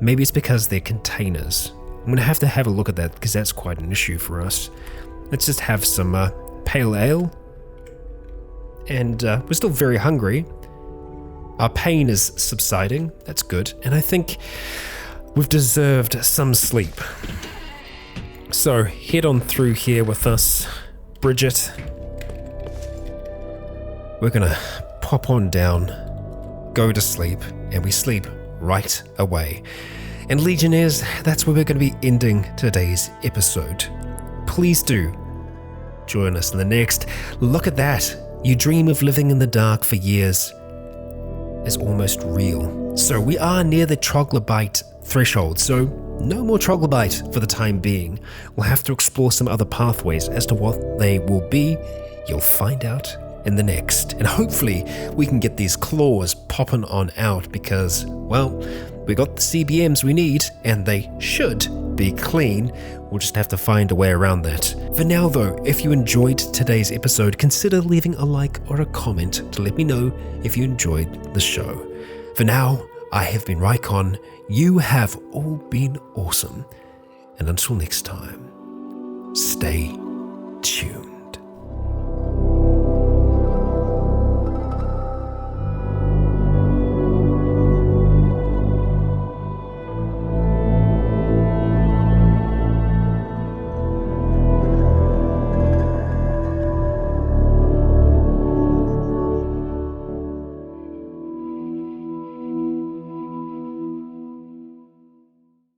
Maybe it's because they're containers. I'm gonna have to have a look at that because that's quite an issue for us. Let's just have some pale ale. And we're still very hungry. Our pain is subsiding. That's good. And I think we've deserved some sleep. So head on through here with us, Bridget. We're gonna pop on down, go to sleep, and we sleep right away. And Legionnaires, that's where we're going to be ending today's episode. Please do join us in the next. Look at that. You dream of living in the dark for years is almost real. So we are near the troglodyte threshold, so no more troglodyte for the time being. We'll have to explore some other pathways. As to what they will be, you'll find out in the next. And hopefully we can get these claws popping on out because, well, we got the CBMs we need and they should be clean. We'll just have to find a way around that. For now though, if you enjoyed today's episode, consider leaving a like or a comment to let me know if you enjoyed the show. For now, I have been Rycon. You have all been awesome. And until next time, stay tuned.